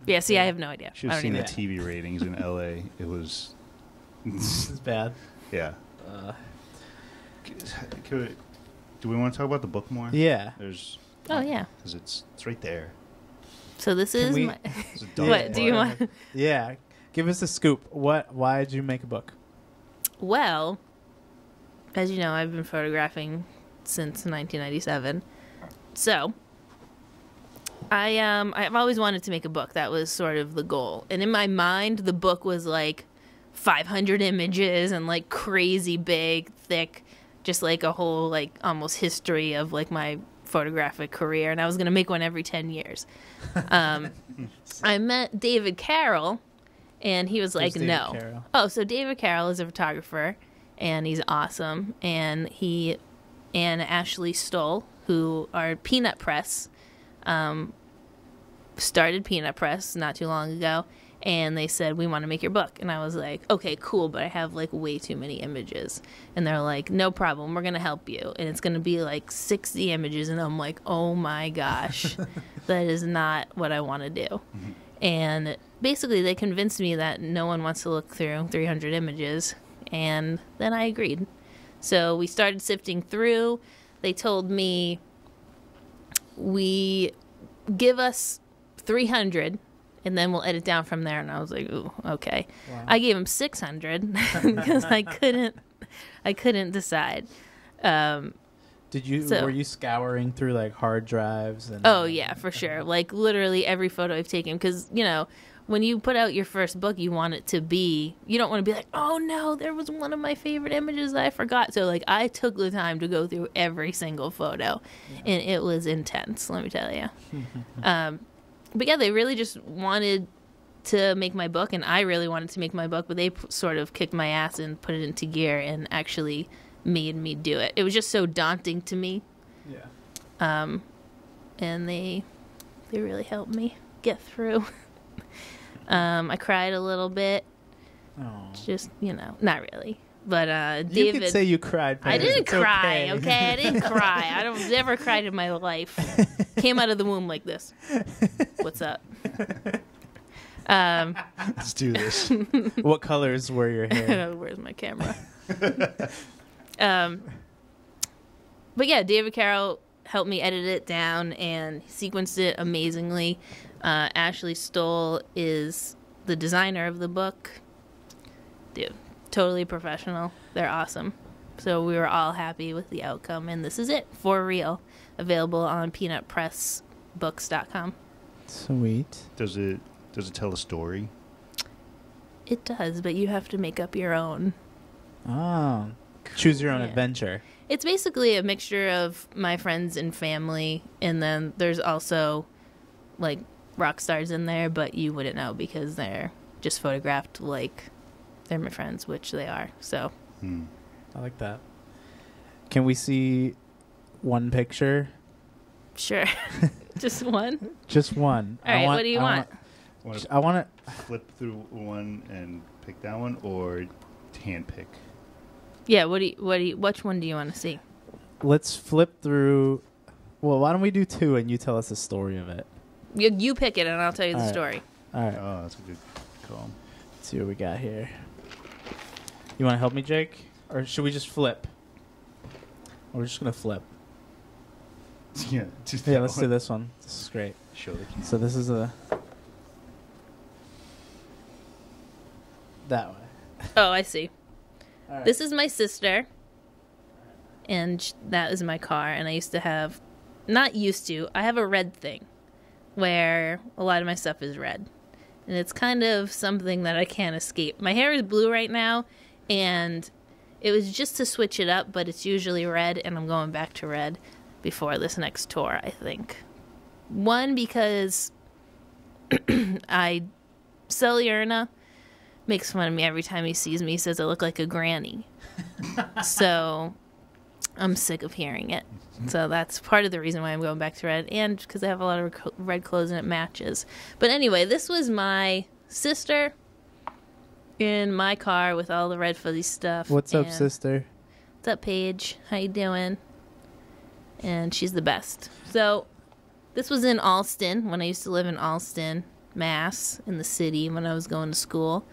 Yeah, see, I have no idea. Should I have don't seen even the TV ratings in LA. It was. this is bad. Yeah. Uh, Do we want to talk about the book more? yeah. There's. Oh, yeah. Because it's right there. So this Can is we- my... It's a dark What, do you part. want... Yeah. Give us a scoop. Why did you make a book? Well, as you know, I've been photographing since 1997. So, I've always wanted to make a book. That was sort of the goal. And in my mind, the book was like 500 images and like crazy big, thick, just like a whole like almost history of like my photographic career. And I was going to make one every 10 years. I met David Carroll, and he was like, David no. Carroll? Oh, so David Carroll is a photographer, and he's awesome. And he and Ashley Stoll, who are Peanut Press, started Peanut Press not too long ago, and they said, we want to make your book. And I was like, okay, cool, but I have like way too many images. And they're like, no problem, we're going to help you. And it's going to be like 60 images. And I'm like, oh my gosh, that is not what I want to do. Mm-hmm. And basically they convinced me that no one wants to look through 300 images. And then I agreed. So we started sifting through. They told me, we give us 300 and then we'll edit down from there. And I was like, ooh, okay. Wow. I gave him 600 because I couldn't decide. Did you So- were you scouring through like hard drives and Oh yeah, for sure. Like literally every photo I've taken, because when you put out your first book, you want it to be. You don't want to be like, oh no, there was one of my favorite images that I forgot. So like I took the time to go through every single photo, and it was intense. Let me tell you. But yeah, they really just wanted to make my book, and I really wanted to make my book, but they sort of kicked my ass and put it into gear and actually made me do it. It was just so daunting to me. Yeah. And they really helped me get through. I cried a little bit, Oh. just not really, but You David. could say you cried. I Paris. didn't It's cry. Okay, I didn't cry. I don't never cried in my life. Came out of the womb like this. What's up? Let's do this. What colors were your hair? Where's my camera? But yeah, David Carroll helped me edit it down and sequenced it amazingly. Ashley Stoll is the designer of the book. Dude, totally professional. They're awesome. So we were all happy with the outcome, and this is it, for real. Available on peanutpressbooks.com. Sweet. Does it tell a story? It does, but you have to make up your own. Oh. Choose your own Yeah. adventure. It's basically a mixture of my friends and family, and then there's also like rock stars in there, but you wouldn't know because they're just photographed like they're my friends, which they are. So I like that. Can we see one picture? Sure. Just one. Just one. All right, what do you want? Want to I want to. flip through one and pick that one, or hand pick? Yeah. Which one do you want to see? Let's flip through. Well, why don't we do two and you tell us the story of it? You pick it, and I'll tell you the All right. story. All right. Oh, that's a good call. Let's see what we got here. You want to help me, Jake? Or should we just flip? Or we're just going to flip. Yeah. Just Yeah, that let's do one. this one. This is great. Show the camera. So this is that way. Oh, I see. All right. This is my sister, and that is my car. And I used to have, not used to, I have a red thing where a lot of my stuff is red. And it's kind of something that I can't escape. My hair is blue right now, and it was just to switch it up, but it's usually red, and I'm going back to red before this next tour, I think. One, because Celierna makes fun of me every time he sees me. He says I look like a granny. So I'm sick of hearing it. So that's part of the reason why I'm going back to red, and because I have a lot of red clothes and it matches. But anyway, this was my sister in my car with all the red fuzzy stuff. What's up, sister? What's up, Paige? How you doing? And she's the best. So this was in Allston, when I used to live in Allston, Mass, in the city when I was going to school.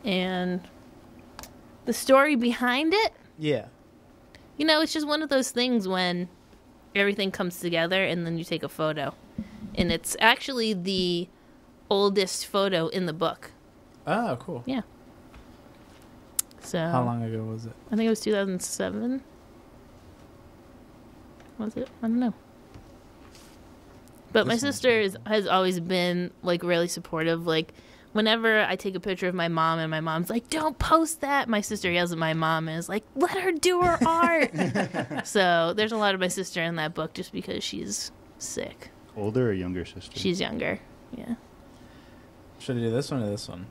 And the story behind it, Yeah. you know, it's just one of those things when everything comes together and then you take a photo. And it's actually the oldest photo in the book. Oh, cool. Yeah. So How long ago was it? I think it was 2007. Was it? I don't know. But my sister has always been, like, really supportive. Like, whenever I take a picture of my mom and my mom's like, don't post that, my sister yells at my mom and is like, let her do her art. So there's a lot of my sister in that book just because she's sick. Older or younger sister? She's younger. Yeah. Should I do this one or this one?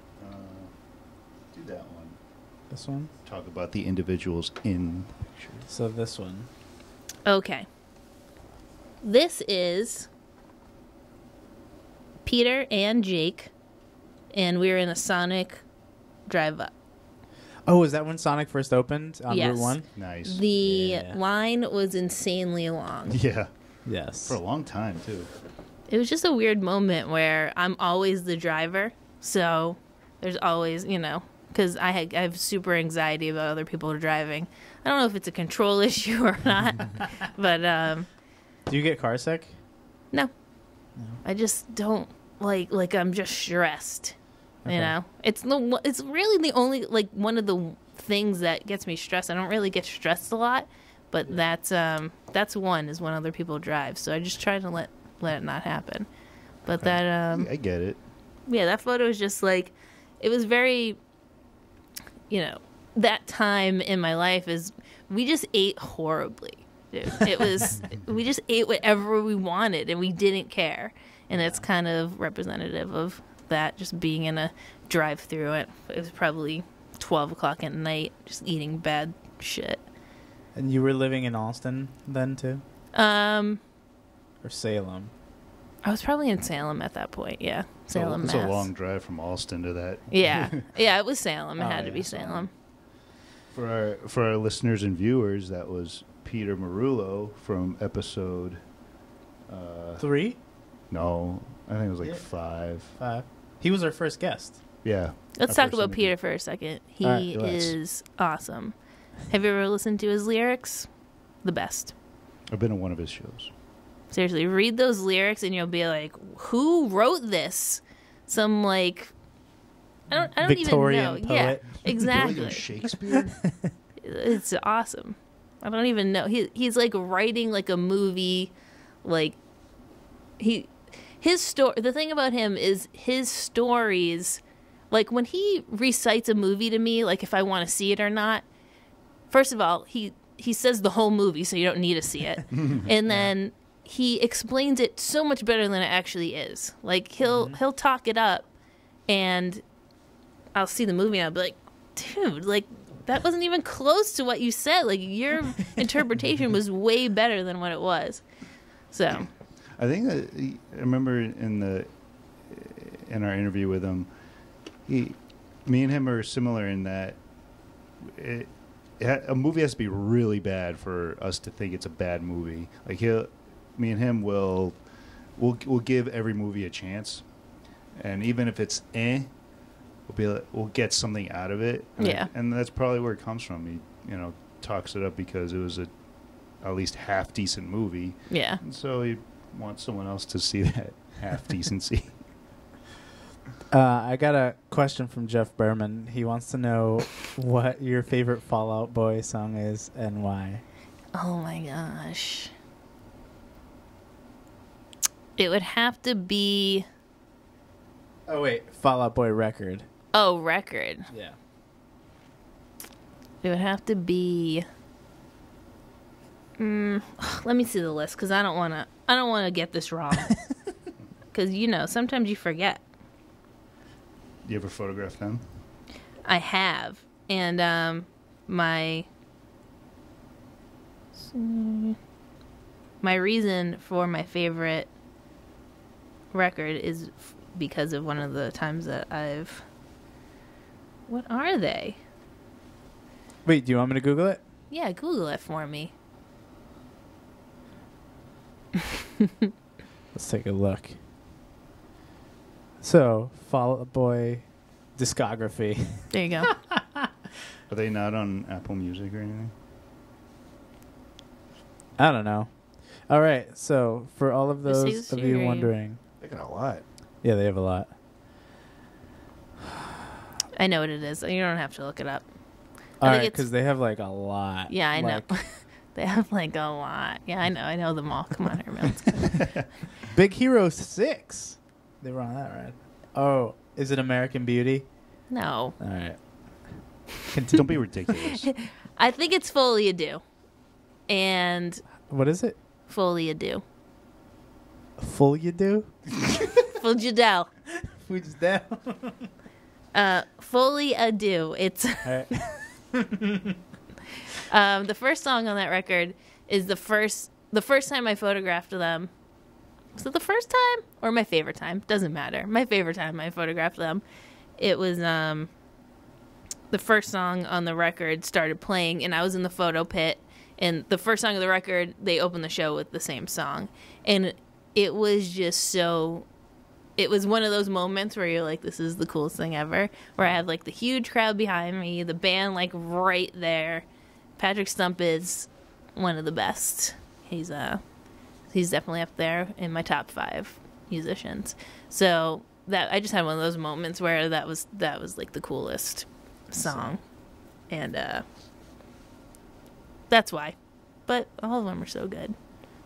Do that one. This one? Talk about the individuals in the picture. So this one. Okay. This is Peter and Jake, and we were in a Sonic drive-up. Oh, is that when Sonic first opened on Yes. Route 1? Nice. The Yeah. line was insanely long. Yeah. Yes. For a long time, too. It was just a weird moment where I'm always the driver, so there's always, you know, because I have super anxiety about other people driving. I don't know if it's a control issue or not, but Do you get car sick? no. I just don't like I'm just stressed. Okay. You know, it's really the only, like, one of the things that gets me stressed. I don't really get stressed a lot, but that's one is when other people drive. So I just try to let it not happen. But that I get it. yeah, that photo is just like, it was very, you know, that time in my life is we just ate horribly. Dude. It was we just ate whatever we wanted and we didn't care. And it's kind of representative of that, just being in a drive-through. It was probably 12 o'clock at night, just eating bad shit. And you were living in Allston then, too? Or Salem? I was probably in Salem at that point, yeah. Salem, It's Mass. a long drive from Alston to that. Yeah. Yeah, it was Salem. It Oh, had to yeah, be Salem. For our listeners and viewers, that was Peter Marullo from episode... 3? No, I think it was like Yeah. 5. 5. He was our first guest. Yeah. Let's Our talk first about interview. Peter for a second. He All right, let's. is awesome. Have you ever listened to his lyrics? The best. I've been on one of his shows. Seriously, read those lyrics and you'll be like, who wrote this? Some, like, I don't Victorian even know. Yeah, poet. exactly. William Shakespeare? It's awesome. I don't even know. He's like writing like a movie, like his story. The thing about him is his stories. Like when he recites a movie to me, like if I want to see it or not. First of all, he says the whole movie, so you don't need to see it, and then he explains it so much better than it actually is. Like he'll talk it up, and I'll see the movie and I'll be like, dude, like that wasn't even close to what you said. Like your interpretation was way better than what it was. So I think that I remember in our interview with him, me and him are similar in that a movie has to be really bad for us to think it's a bad movie. Like me and him will give every movie a chance, and even if it's we'll get something out of it. And that's probably where it comes from. He talks it up because it was at least half decent movie. yeah. And so he wants someone else to see that half decency. I got a question from Jeff Berman. He wants to know what your favorite Fall Out Boy song is and why. Oh my gosh. It would have to be Oh, wait. Fall Out Boy record. record. Yeah. It would have to be. Let me see the list because I don't want to get this wrong. Because sometimes you forget. You ever photograph them? I have, and my My reason for my favorite record is because of one of the times that I've... What are they? Wait, do you want me to Google it? Yeah, Google it for me. Let's take a look. So, Fall Out Boy discography. There you go. Are they not on Apple Music or anything? I don't know. All right, so for all of This those is of you your- wondering, They got a lot. yeah, they have a lot. I know what it is. You don't have to look it up. All think right, it's- because they have like a lot. Yeah, I know. Like, They have like a lot. Yeah, I know. I know them all. Come on, everyone. Big Hero 6. They were on that, right? Oh, is it American Beauty? No. All right. Don't be ridiculous. I think it's Foley Ado. And What is it? Foley Ado. Full You Do? Full Jadell. We just down. Foley Ado. It's All right. the first song on that record is the first time I photographed them. Was it the first time or my favorite time? Doesn't matter. My favorite time I photographed them. It was the first song on the record started playing, and I was in the photo pit. And the first song of the record, they opened the show with the same song, and it was just so. It was one of those moments where you're like, "This is the coolest thing ever." Where I have like the huge crowd behind me, the band like right there. Patrick Stump is one of the best. He's definitely up there in my top 5 musicians. So that I just had one of those moments where that was like the coolest song, and that's why. But all of them are so good.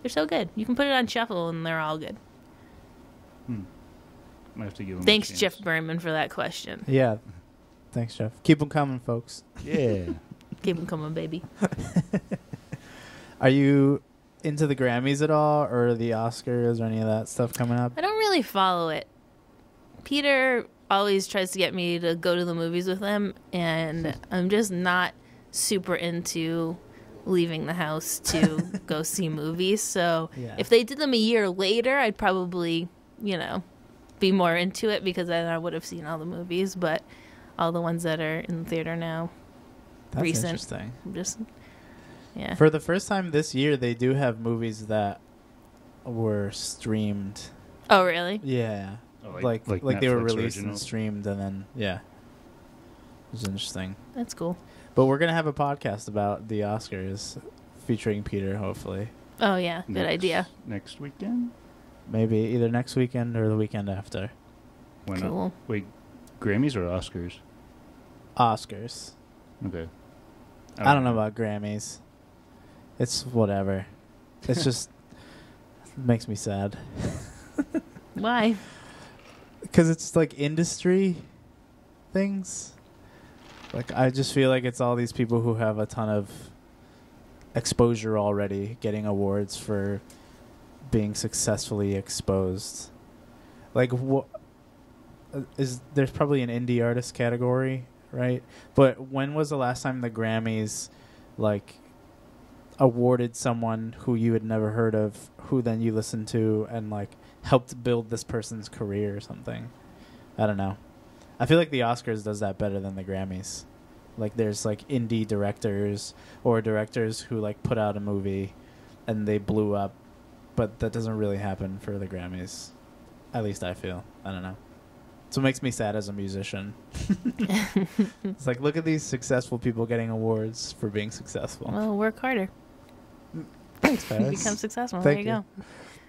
They're so good. You can put it on shuffle and they're all good. Might have to give them Thanks, a chance. Jeff Berman, for that question. Yeah. Thanks, Jeff. Keep them coming, folks. Yeah. Keep them coming, baby. Are you into the Grammys at all, or the Oscars, or any of that stuff coming up? I don't really follow it. Peter always tries to get me to go to the movies with him, and I'm just not super into leaving the house to go see movies. So Yeah. if they did them a year later, I'd probably, be more into it because then I would have seen all the movies. But all the ones that are in the theater now, That's recent. interesting. I'm just, yeah. For the first time this year, they do have movies that were streamed. Oh, really? Yeah. Oh, like they were Netflix released and originals? streamed, and then, yeah. It was interesting. That's cool. But we're going to have a podcast about the Oscars featuring Peter, hopefully. Oh, yeah. Good Next- idea. Next weekend? Maybe either next weekend or the weekend after. Why Cool. not? Wait, Grammys or Oscars? Oscars. Okay. I don't know about Grammys. It's whatever. It's just makes me sad. Why? Because it's like industry things. Like, I just feel like it's all these people who have a ton of exposure already getting awards for being successfully exposed. Like, there's probably an indie artist category, right? But when was the last time the Grammys, like, awarded someone who you had never heard of, who then you listened to and, like, helped build this person's career or something? I don't know. I feel like the Oscars does that better than the Grammys. Like, there's, like, indie directors or directors who, like, put out a movie and they blew up, but that doesn't really happen for the Grammys. At least I feel. I don't know. So it makes me sad as a musician. It's like, look at these successful people getting awards for being successful. Well, work harder. Thanks, Paris. Become successful. Thank there you go.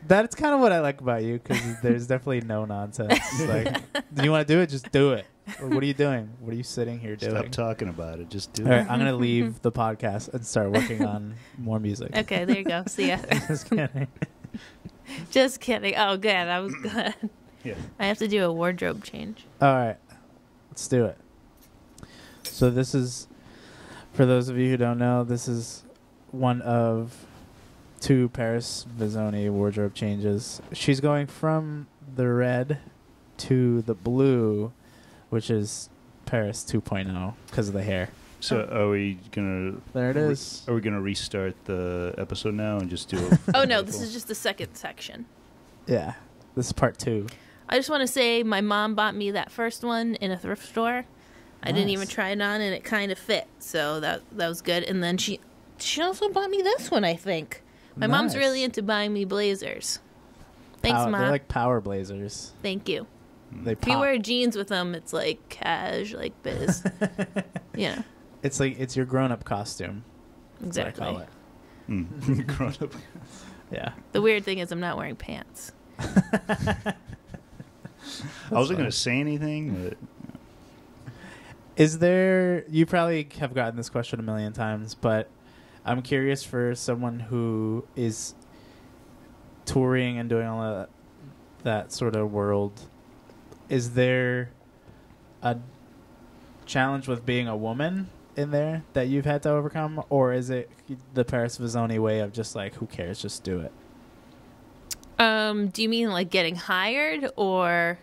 That's kind of what I like about you, because there's definitely no nonsense. Like, do you want to do it? Just do it. Or what are you doing? What are you sitting here doing? Stop talking about it. Just do All it. right, I'm going to leave the podcast and start working on more music. Okay, there you go. See ya. Just kidding. Just kidding. Oh, good. I was good. Yeah. I have to do a wardrobe change. All right, let's do it. So this is, for those of you who don't know, this is one of 2 Paris Visone wardrobe changes. She's going from the red to the blue, which is Paris 2.0 because of the hair. So are we gonna? There it is. Are we gonna restart the episode now and just do? Oh no, this is just the second section. Yeah, this is part 2. I just want to say my mom bought me that first one in a thrift store. I didn't even Nice. try it on, and it kind of fit, so that was good. And then she also bought me this one, I think. My mom's Nice. really into buying me blazers. Thanks, Mom. They're like power blazers. Thank you. They If you pop. wear jeans with them, it's like cash, like biz. Yeah, It's like it's your grown-up costume. That's what I call exactly. it. Grown up. Yeah. The weird thing is I'm not wearing pants. I wasn't gonna say anything, but Is there? You probably have gotten this question a million times, but I'm curious for someone who is touring and doing all that sort of world. Is there a challenge with being a woman in there that you've had to overcome, or is it the Paris Visone way of just like, who cares, just do it? Do you mean like getting hired or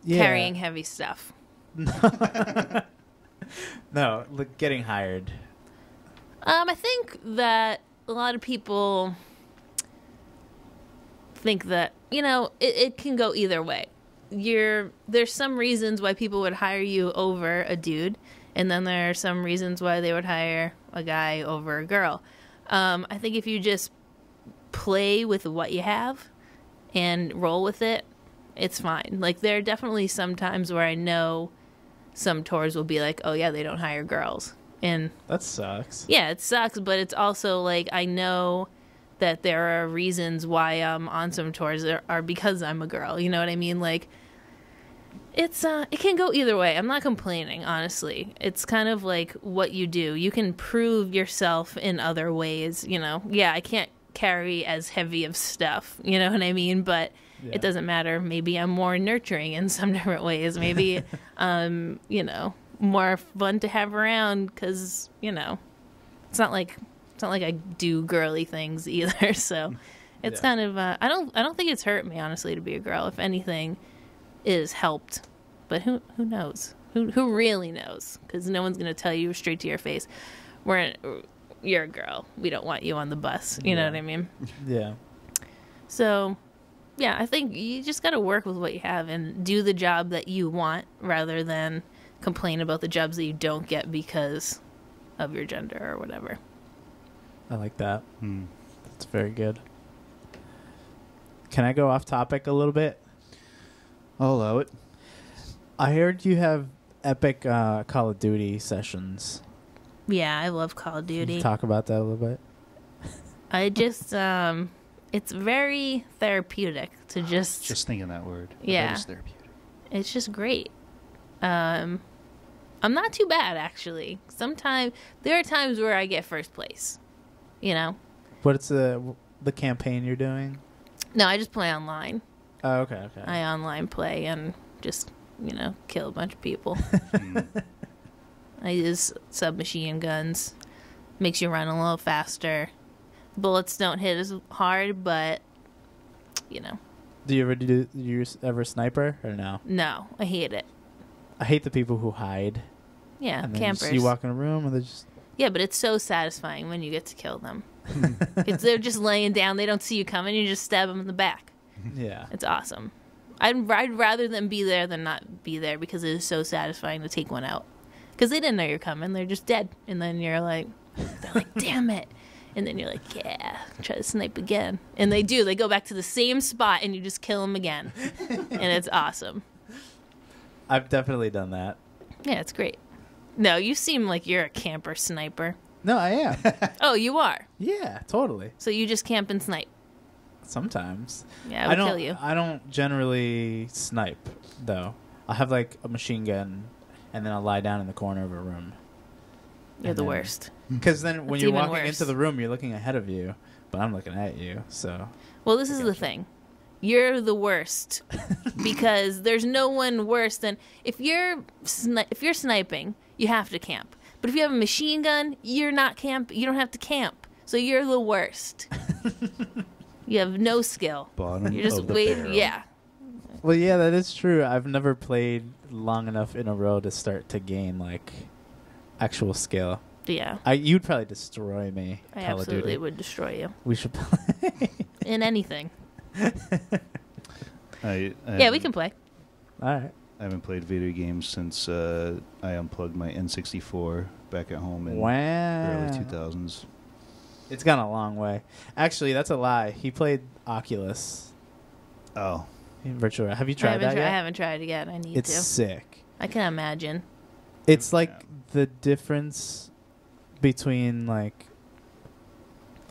carrying heavy stuff? No, like getting hired. I think that a lot of people think that, it can go either way. There's some reasons why people would hire you over a dude, and then there are some reasons why they would hire a guy over a girl. I think if you just play with what you have and roll with it, it's fine. Like, there are definitely some times where I know some tours will be like, oh yeah, they don't hire girls. And That sucks. yeah, it sucks, but it's also like I know that there are reasons why I'm on some tours are because I'm a girl. You know what I mean? Like, it can go either way. I'm not complaining, honestly. It's kind of like what you do. You can prove yourself in other ways, Yeah, I can't carry as heavy of stuff, you know what I mean? But Yeah. it doesn't matter. Maybe I'm more nurturing in some different ways. Maybe, more fun to have around because, it's not like I do girly things either. So it's kind of, I don't think it's hurt me, honestly, to be a girl. If anything, it has helped. But who knows? Who really knows? Because no one's going to tell you straight to your face, you're a girl. We don't want you on the bus. You know what I mean? Yeah. So, yeah, I think you just got to work with what you have and do the job that you want rather than complain about the jobs that you don't get because of your gender or whatever. I like that. That's very good. Can I go off topic a little bit? I'll allow it. I heard you have epic Call of Duty sessions. Yeah, I love Call of Can you Duty. talk about that a little bit? I just, it's very therapeutic to Just thinking that word. Yeah. That is therapeutic. It's just great. I'm not too bad, actually. Sometimes, there are times where I get first place, What's the campaign you're doing? No, I just play online. Oh, okay. I online play and just, kill a bunch of people. I use submachine guns. Makes you run a little faster. Bullets don't hit as hard, but, Do you ever sniper or no? No, I hate it. I hate the people who hide. Yeah, And then campers. you walk in a room and they just... Yeah, but it's so satisfying when you get to kill them. They're just laying down. They don't see you coming. You just stab them in the back. Yeah. It's awesome. I'd rather them be there than not be there because it is so satisfying to take one out. Because they didn't know you're coming. They're just dead. And then they're like, damn it. And then you're like, yeah, try to snipe again. And they do. They go back to the same spot and you just kill them again. And it's awesome. I've definitely done that. Yeah, it's great. No, you seem like you're a camper sniper. No, I am. Oh, you are. Yeah, totally. So you just camp and snipe. Sometimes. Yeah, I would don't kill you. I don't generally snipe, though. I have like a machine gun, and then I'll lie down in the corner of a room. You're And the then- worst. Because then when That's you're even walking worse. into the room, you're looking ahead of you, but I'm looking at you. So Well, this is the gotcha. thing. You're the worst because there's no one worse than if you're sniping, you have to camp. But if you have a machine gun, you're not camp. You don't have to camp. So you're the worst. You have no skill. Bottom You're just of the waiting. barrel. Yeah. well, yeah, that is true. I've never played long enough in a row to start to gain like actual skill. Yeah. You'd probably destroy me. I Call of Duty. absolutely would destroy you. We should play. In anything. I Yeah, we can play. All right. I haven't played video games since I unplugged my N64 back at home in Wow. early 2000s. It's gone a long way. Actually, that's a lie. He played Oculus Oh, in virtual. Have you tried that I yet? haven't tried it yet. I need It's to. sick. I can imagine. It's like Yeah. the difference between like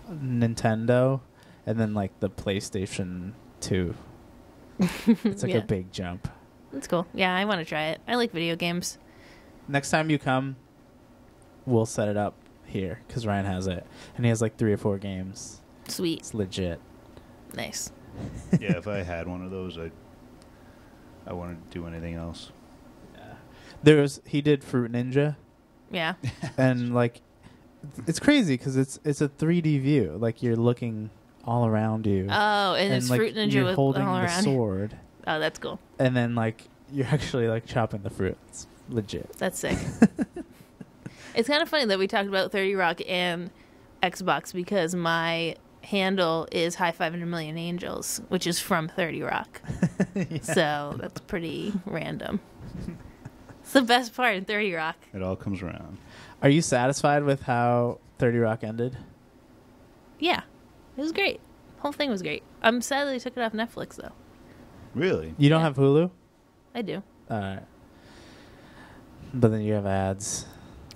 Nintendo and then like the PlayStation 2. It's like Yeah. a big jump. That's cool. Yeah, I want to try it. I like video games. Next time you come, we'll set it up here because Ryan has it. And he has like 3 or 4 games. Sweet. It's legit. Nice. yeah. If I had one of those, I wouldn't do anything else. He did Fruit Ninja. Yeah. And like it's crazy because it's a 3D view. Like you're looking all around you. Oh, and it's like, Fruit Ninja you're with holding all the around. sword. Oh, that's cool. And then like you're actually like chopping the fruit. It's legit. That's sick. It's kind of funny that we talked about 30 Rock and Xbox because my handle is High 500 Million Angels, which is from 30 Rock. Yeah. So that's pretty random. It's the best part in 30 Rock. It all comes around. Are you satisfied with how 30 Rock ended? Yeah, it was great. Whole thing was great. I'm sad they took it off Netflix though. Really? You don't Yeah. have Hulu? I do. Alright. But then you have ads.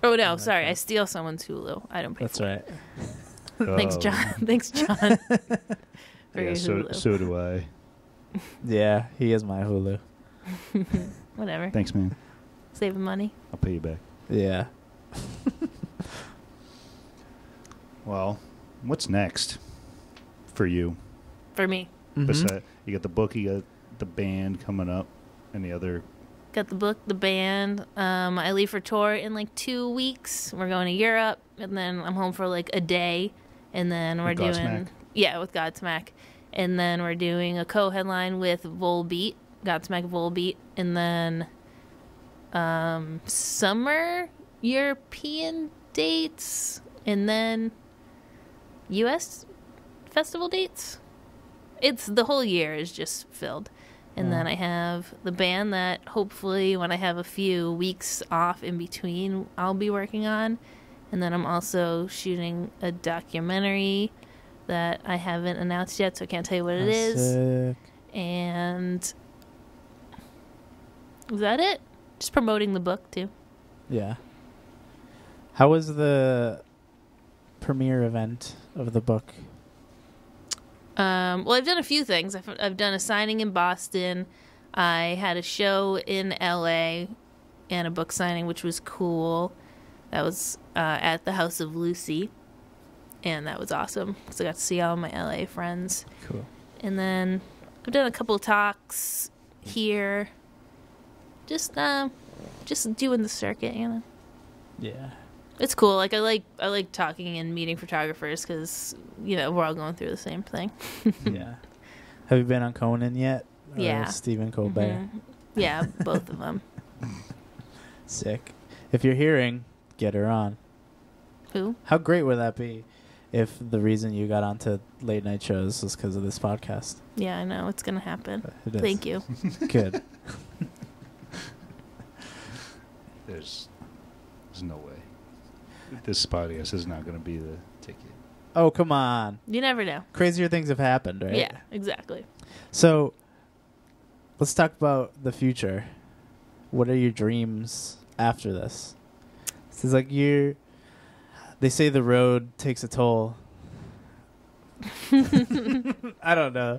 Oh no, Okay. sorry, I steal someone's Hulu. I don't pay. That's for right. it. Thanks, Oh. John. Thanks, John. For Yeah, your so Hulu. do I. Yeah, he is my Hulu. Whatever. Thanks, man. Saving money. I'll pay you back. Yeah. Well, what's next for you? For me. Mhm. Besides, you got the book, you got the band coming up, and the other. Got the book, the band. I leave for tour in like 2 weeks. We're going to Europe, and then I'm home for like a day, and then we're With doing Godsmack? with Godsmack, and then we're doing a co-headline with Volbeat, Godsmack Volbeat, and then summer European dates, and then U.S. festival dates. It's the whole year is just filled. And then I have the band that hopefully when I have a few weeks off in between, I'll be working on. And then I'm also shooting a documentary that I haven't announced yet, so I can't tell you what it is. Sick. And is that it? Just promoting the book, too. Yeah. How was the premiere event of the book? Well, I've done a few things. I've done a signing in Boston. I had a show in LA and a book signing, which was cool. That was at the House of Lucy, and that was awesome because I got to see all my LA friends. Cool. And then I've done a couple of talks here. Just doing the circuit, you know. Yeah. It's cool. Like I like talking and meeting photographers because we're all going through the same thing. Yeah. Have you been on Conan yet? Or Yeah. Stephen Colbert. Mhm. Yeah, both of them. Sick. If you're hearing, get her on. Who? How great would that be if the reason you got onto late night shows was because of this podcast? Yeah, I know it's gonna happen. It is. Thank you. Good. There's no way. This podcast is not going to be the ticket. Oh, come on. You never know. Crazier things have happened, right? Yeah, exactly. So, let's talk about the future. What are your dreams after this? This is like they say the road takes a toll. I don't know.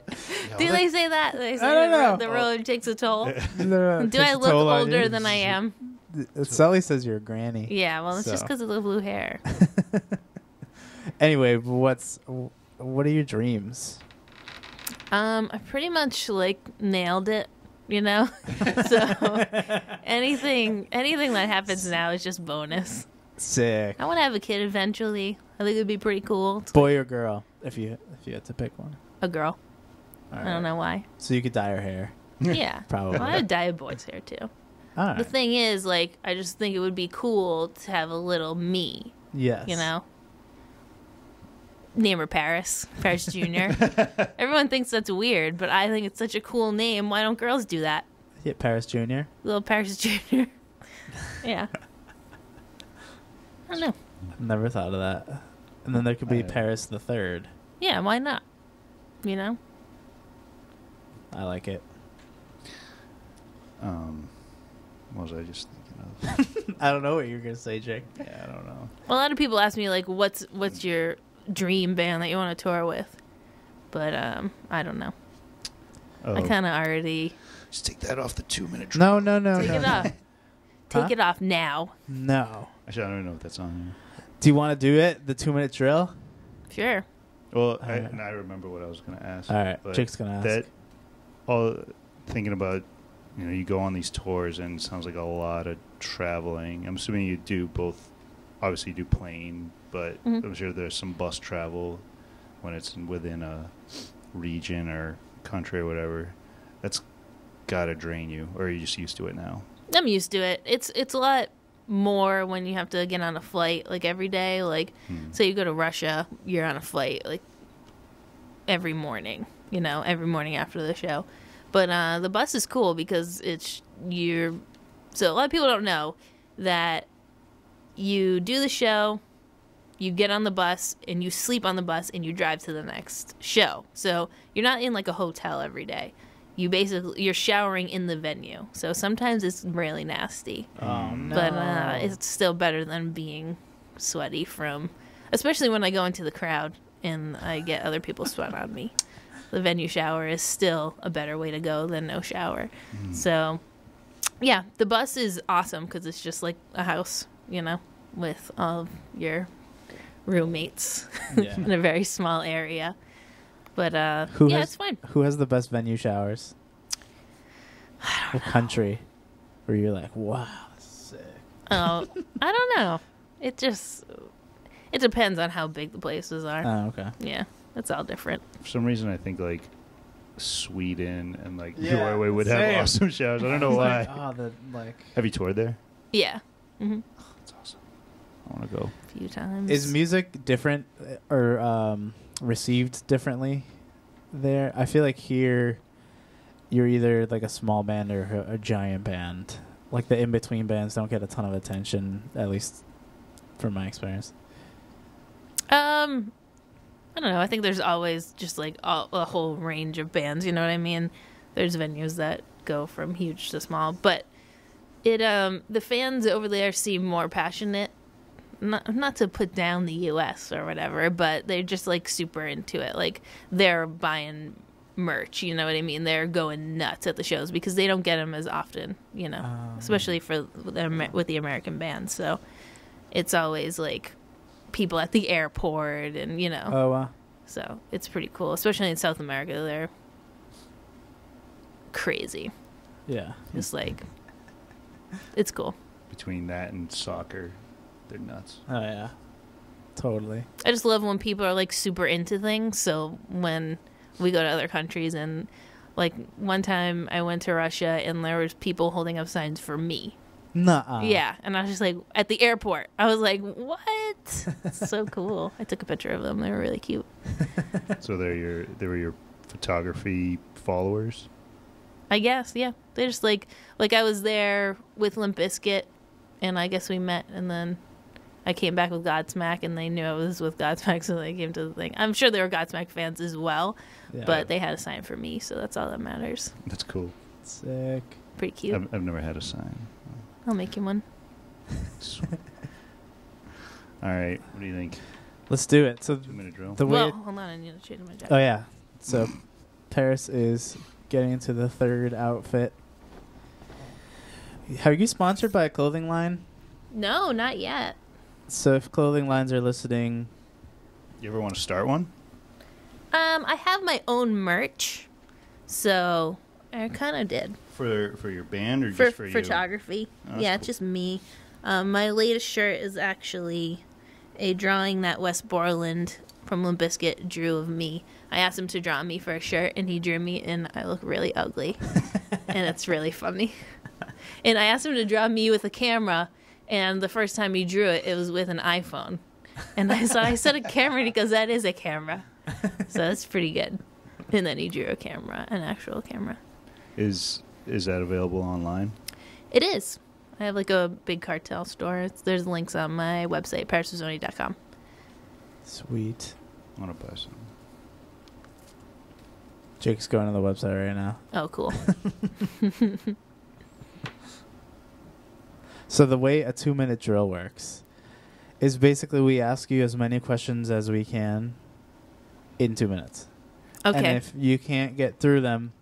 Do they say that? They say I don't know. the road takes a toll. No, Do I look older than I am? Sully says you're a granny. Yeah, well, it's just So. because of the blue hair. Anyway, what are your dreams? I pretty much nailed it, So anything that happens now is just bonus. Sick. I want to have a kid eventually. I think it'd be pretty cool. It's Boy or girl, if you had to pick one. a girl. All I don't know why. So you could dye her hair, Yeah. probably. Well, I would dye a boy's hair too. All right. The thing is, like, I just think it would be cool to have a little me, Yes. you know? Name her Paris Jr. Everyone thinks that's weird, but I think it's such a cool name. Why don't girls do that? Yeah, Paris Jr. Little Paris Jr. Yeah. I don't know. I've never thought of that. And then there could be Paris the Third. Yeah, why not? You know? I like it. What was I just thinking of? I don't know what you're gonna say, Jake. Yeah, I don't know. Well, a lot of people ask me, like, what's your dream band that you want to tour with? But I don't know. Oh, I kind of already just take that off the 2-minute. No. take it off. Take Huh? it off now. No. Actually, I don't even know what that's on. Do you want to do it? The 2-minute drill? Sure. Well, Alright. I remember what I was going to ask. All right. but Jake's gonna ask. That all thinking about, you go on these tours and it sounds like a lot of traveling. I'm assuming you do both. Obviously, you do plane, but Mhm. I'm sure there's some bus travel when it's within a region or country or whatever. That's got to drain you, or are you just used to it now? I'm used to it. It's a lot more when you have to get on a flight like every day. Like, say you go to Russia, you're on a flight like every morning. Every morning after the show. But the bus is cool because so a lot of people don't know that you do the show, you get on the bus, and you sleep on the bus, and you drive to the next show. So you're not in like a hotel every day. You're showering in the venue. So sometimes it's really nasty. Oh no. But it's still better than being sweaty especially when I go into the crowd and I get other people sweat on me. The venue shower is still a better way to go than no shower. So, yeah, the bus is awesome because it's just like a house, with all of your roommates Yeah. in a very small area. But, it's fine. Who has the best venue showers? What country? Where you're like, wow, sick. Oh, I don't know. It depends on how big the places are. Oh, okay. Yeah, it's all different. For some reason, I think like Sweden and like Yeah, Norway would have same. awesome showers. I don't know why. Have you toured there? Yeah. That's awesome. I want to go. A few times. Is music different or received differently there? I feel like here you're either like a small band or a giant band. Like the in-between bands don't get a ton of attention, at least from my experience. I don't know. I think there's always just like a whole range of bands. You know what I mean? There's venues that go from huge to small, but the fans over there seem more passionate. Not to put down the U.S. or whatever, but they're just like super into it. Like they're buying merch. You know what I mean? They're going nuts at the shows because they don't get them as often. Especially with the American bands. So it's always like people at the airport and Oh, wow. So it's pretty cool, especially in South America. They're crazy. Yeah. Just like, it's cool. Between that and soccer, they're nuts. Oh, yeah. Totally. I just love when people are like super into things. So when we go to other countries and like one time I went to Russia and there was people holding up signs for me. Nuh-uh. Yeah. And I was just like at the airport. I was like, what? It's so cool. I took a picture of them. They were really cute. So they were your photography followers. I guess, yeah. They just like I was there with Limp Bizkit, and I guess we met, and then I came back with Godsmack, and they knew I was with Godsmack, so they came to the thing. I'm sure they were Godsmack fans as well, Yeah. but they had a sign for me, so that's all that matters. That's cool. Sick. Pretty cute. I've never had a sign. I'll make you one. All right. What do you think? Let's do it. So 2-minute drill. the way Well, hold on, I need to change my jacket. Oh, yeah. So Paris is getting into the third outfit. Are you sponsored by a clothing line? No, not yet. So if clothing lines are listening, You ever want to start one? I have my own merch, so I kind of did. For your band or For just for you? photography. Oh, that's Yeah, cool. it's just me. My latest shirt is actually a drawing that Wes Borland from Limp Bizkit drew of me. I asked him to draw me for a shirt, and he drew me, and I look really ugly. And it's really funny. And I asked him to draw me with a camera, and the first time he drew it, it was with an iPhone. And I said a camera, and he goes, that is a camera. So that's pretty good. And then he drew a camera, an actual camera. Is that available online? It is. I have like a big cartel store. There's links on my website, parisvisone.com. Sweet. I want to buy some. Jake's going to the website right now. Oh, cool. So the way a 2-minute drill works is basically we ask you as many questions as we can in 2 minutes. Okay. And if you can't get through them,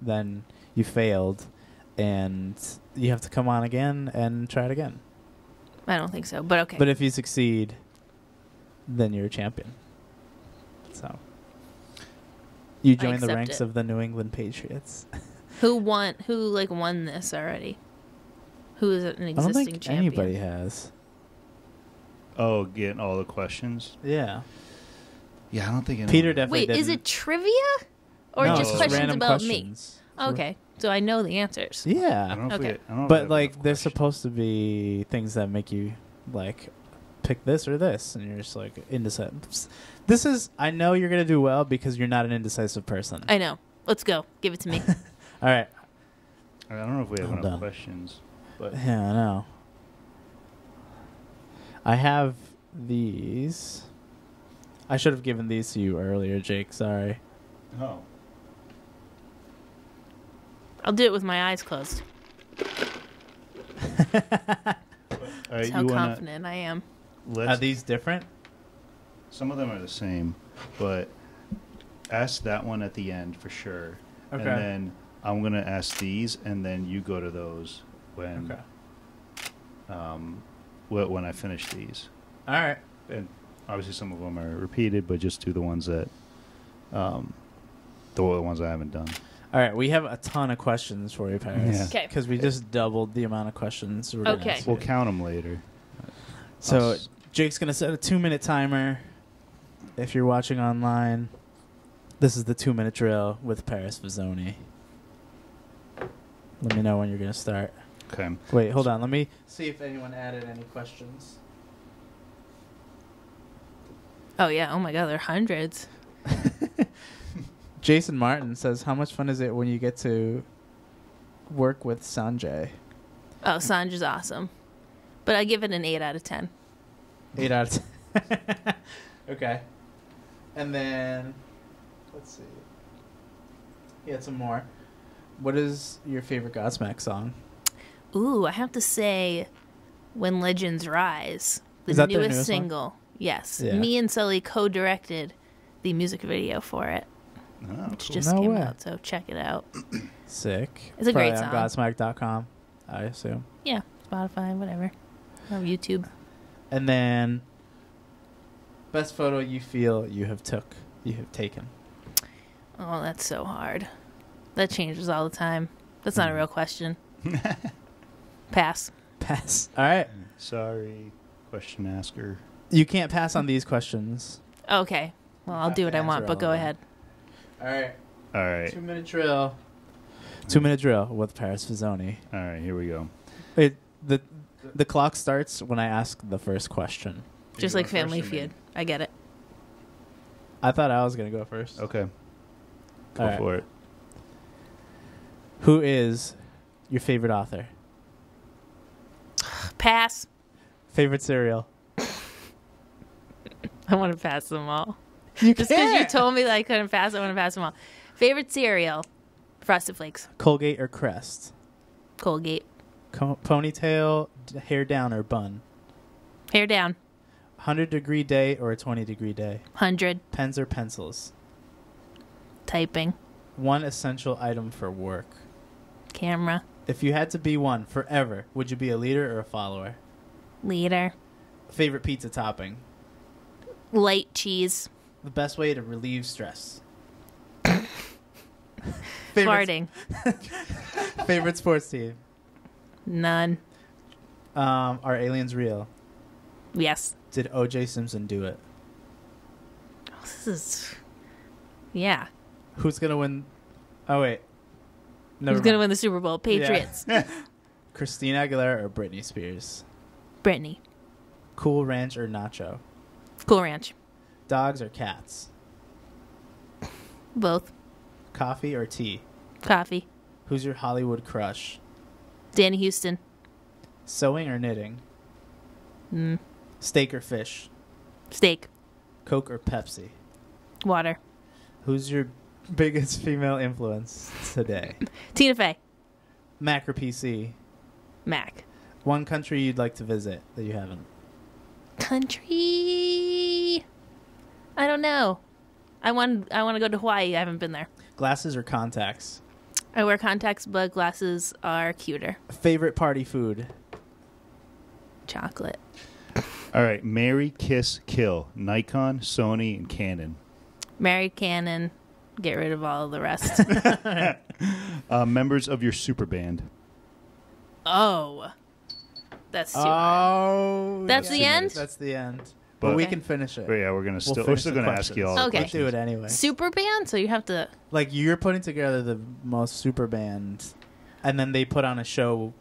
then you failed, and you have to come on again and try it again. I don't think so, but okay. But if you succeed, then you're a champion. So you join the accept ranks it. of the New England Patriots. Who won this already? Who is an I don't existing think champion? anybody has. Oh, getting all the questions? Yeah. Yeah, I don't think anyone. Peter definitely Wait, didn't. is it trivia? Or No, just it's questions random about questions. me? Okay, so I know the answers. I Yeah. don't know if Okay. I don't know if we But have like enough they're questions. supposed to be things that make you like pick this or this, and you're just like indecisive. This is, I know you're gonna do well because you're not an indecisive person. I know. Let's go. Give it to me. All right. I don't know if we have I'm enough done. questions. But Yeah, I know. I have these. I should have given these to you earlier, Jake. Sorry. oh, I'll do it with my eyes closed. That's how you wanna, confident I am. Are let's, these different? some of them are the same, but ask that one at the end for sure. Okay. And then I'm gonna ask these, and then you go to those when when I finish these. All right. And obviously some of them are repeated, but just do the ones that the ones I haven't done. All right. We have a ton of questions for you, Paris. Yeah. Okay. Because we just doubled the amount of questions. We're gonna Okay. ask We'll you. count them later. So Jake's gonna set a 2-minute timer. If you're watching online, this is the 2-minute drill with Paris Visone. Let me know when you're gonna start. Okay. Wait, hold on. Let me see if anyone added any questions. Oh, yeah. Oh, my God. There are hundreds. Jason Martin says, "How much fun is it when you get to work with Sanjay?" Oh, Sandra's awesome. But I give it an 8 out of 10. 8 out of 10. Okay. And then, let's see. He had some more. What is your favorite Godsmack song? Ooh, I have to say When Legends Rise. The Is that their newest newest one? single. Yes. Yeah. Me and Sully co-directed the music video for it, Oh, which cool. just No came way. out, so check it out. Sick. It's a great Probably on Godsmack.com, I assume. Yeah, Spotify, whatever. Or YouTube. And then, best photo you feel you have taken. Oh, that's so hard. That changes all the time. That's not a real question. Pass. Pass. All right. Sorry, question asker. You can't pass on these questions. Okay. Well, I'll have do to what I want, answer but all go of them. ahead. All right. All right. 2-minute drill. 2-minute drill with Paris Visone. All right, here we go. Wait, the clock starts when I ask the first question. Just You like going first Family or me? Feud. I get it. I thought I was going to go first. Okay. Go All right. for it. Who is your favorite author? Pass. Favorite cereal? I want to pass them all. You Just because you told me that I couldn't pass, I want to pass them all. Favorite cereal? Frosted Flakes. Colgate or Crest? Colgate. Ponytail, hair down, or bun? Hair down. 100-degree day or a 20-degree day? 100. Pens or pencils? Typing. One essential item for work. Camera. If you had to be one forever, would you be a leader or a follower? Leader. Favorite pizza topping? Light cheese. The best way to relieve stress? Farting. Favorite sports team? None. Are aliens real? Yes. Did O.J. Simpson do it? Oh, this is... Yeah. Who's going to win? Oh, wait. Never Who's going to mind. win the Super Bowl? Patriots. Christina Aguilera or Britney Spears? Brittany. Cool Ranch or Nacho? Cool Ranch. Dogs or cats? Both. Coffee or tea? Coffee. Who's your Hollywood crush? Danny Houston. Sewing or knitting? Mm. Steak or fish? Steak. Coke or Pepsi? Water. Who's your biggest female influence today? Tina Fey. Mac or PC? Mac. One country you'd like to visit that you haven't? Country. I don't know. I want to go to Hawaii. I haven't been there. Glasses or contacts? I wear contacts, but glasses are cuter. Favorite party food? Chocolate. All right, marry, kiss, kill. Nikon, Sony, and Canon. Marry Canon. Get rid of all of the rest. Members of your super band. Oh. That's too hard. Oh, That's the end? That's the end. But- But we Okay. can finish it. But yeah, we're We'll still finish the gonna ask you all. questions. the Okay. Let's do it questions. anyway. Super band? So you have to... Like you're putting together the most super band, and then they put on a show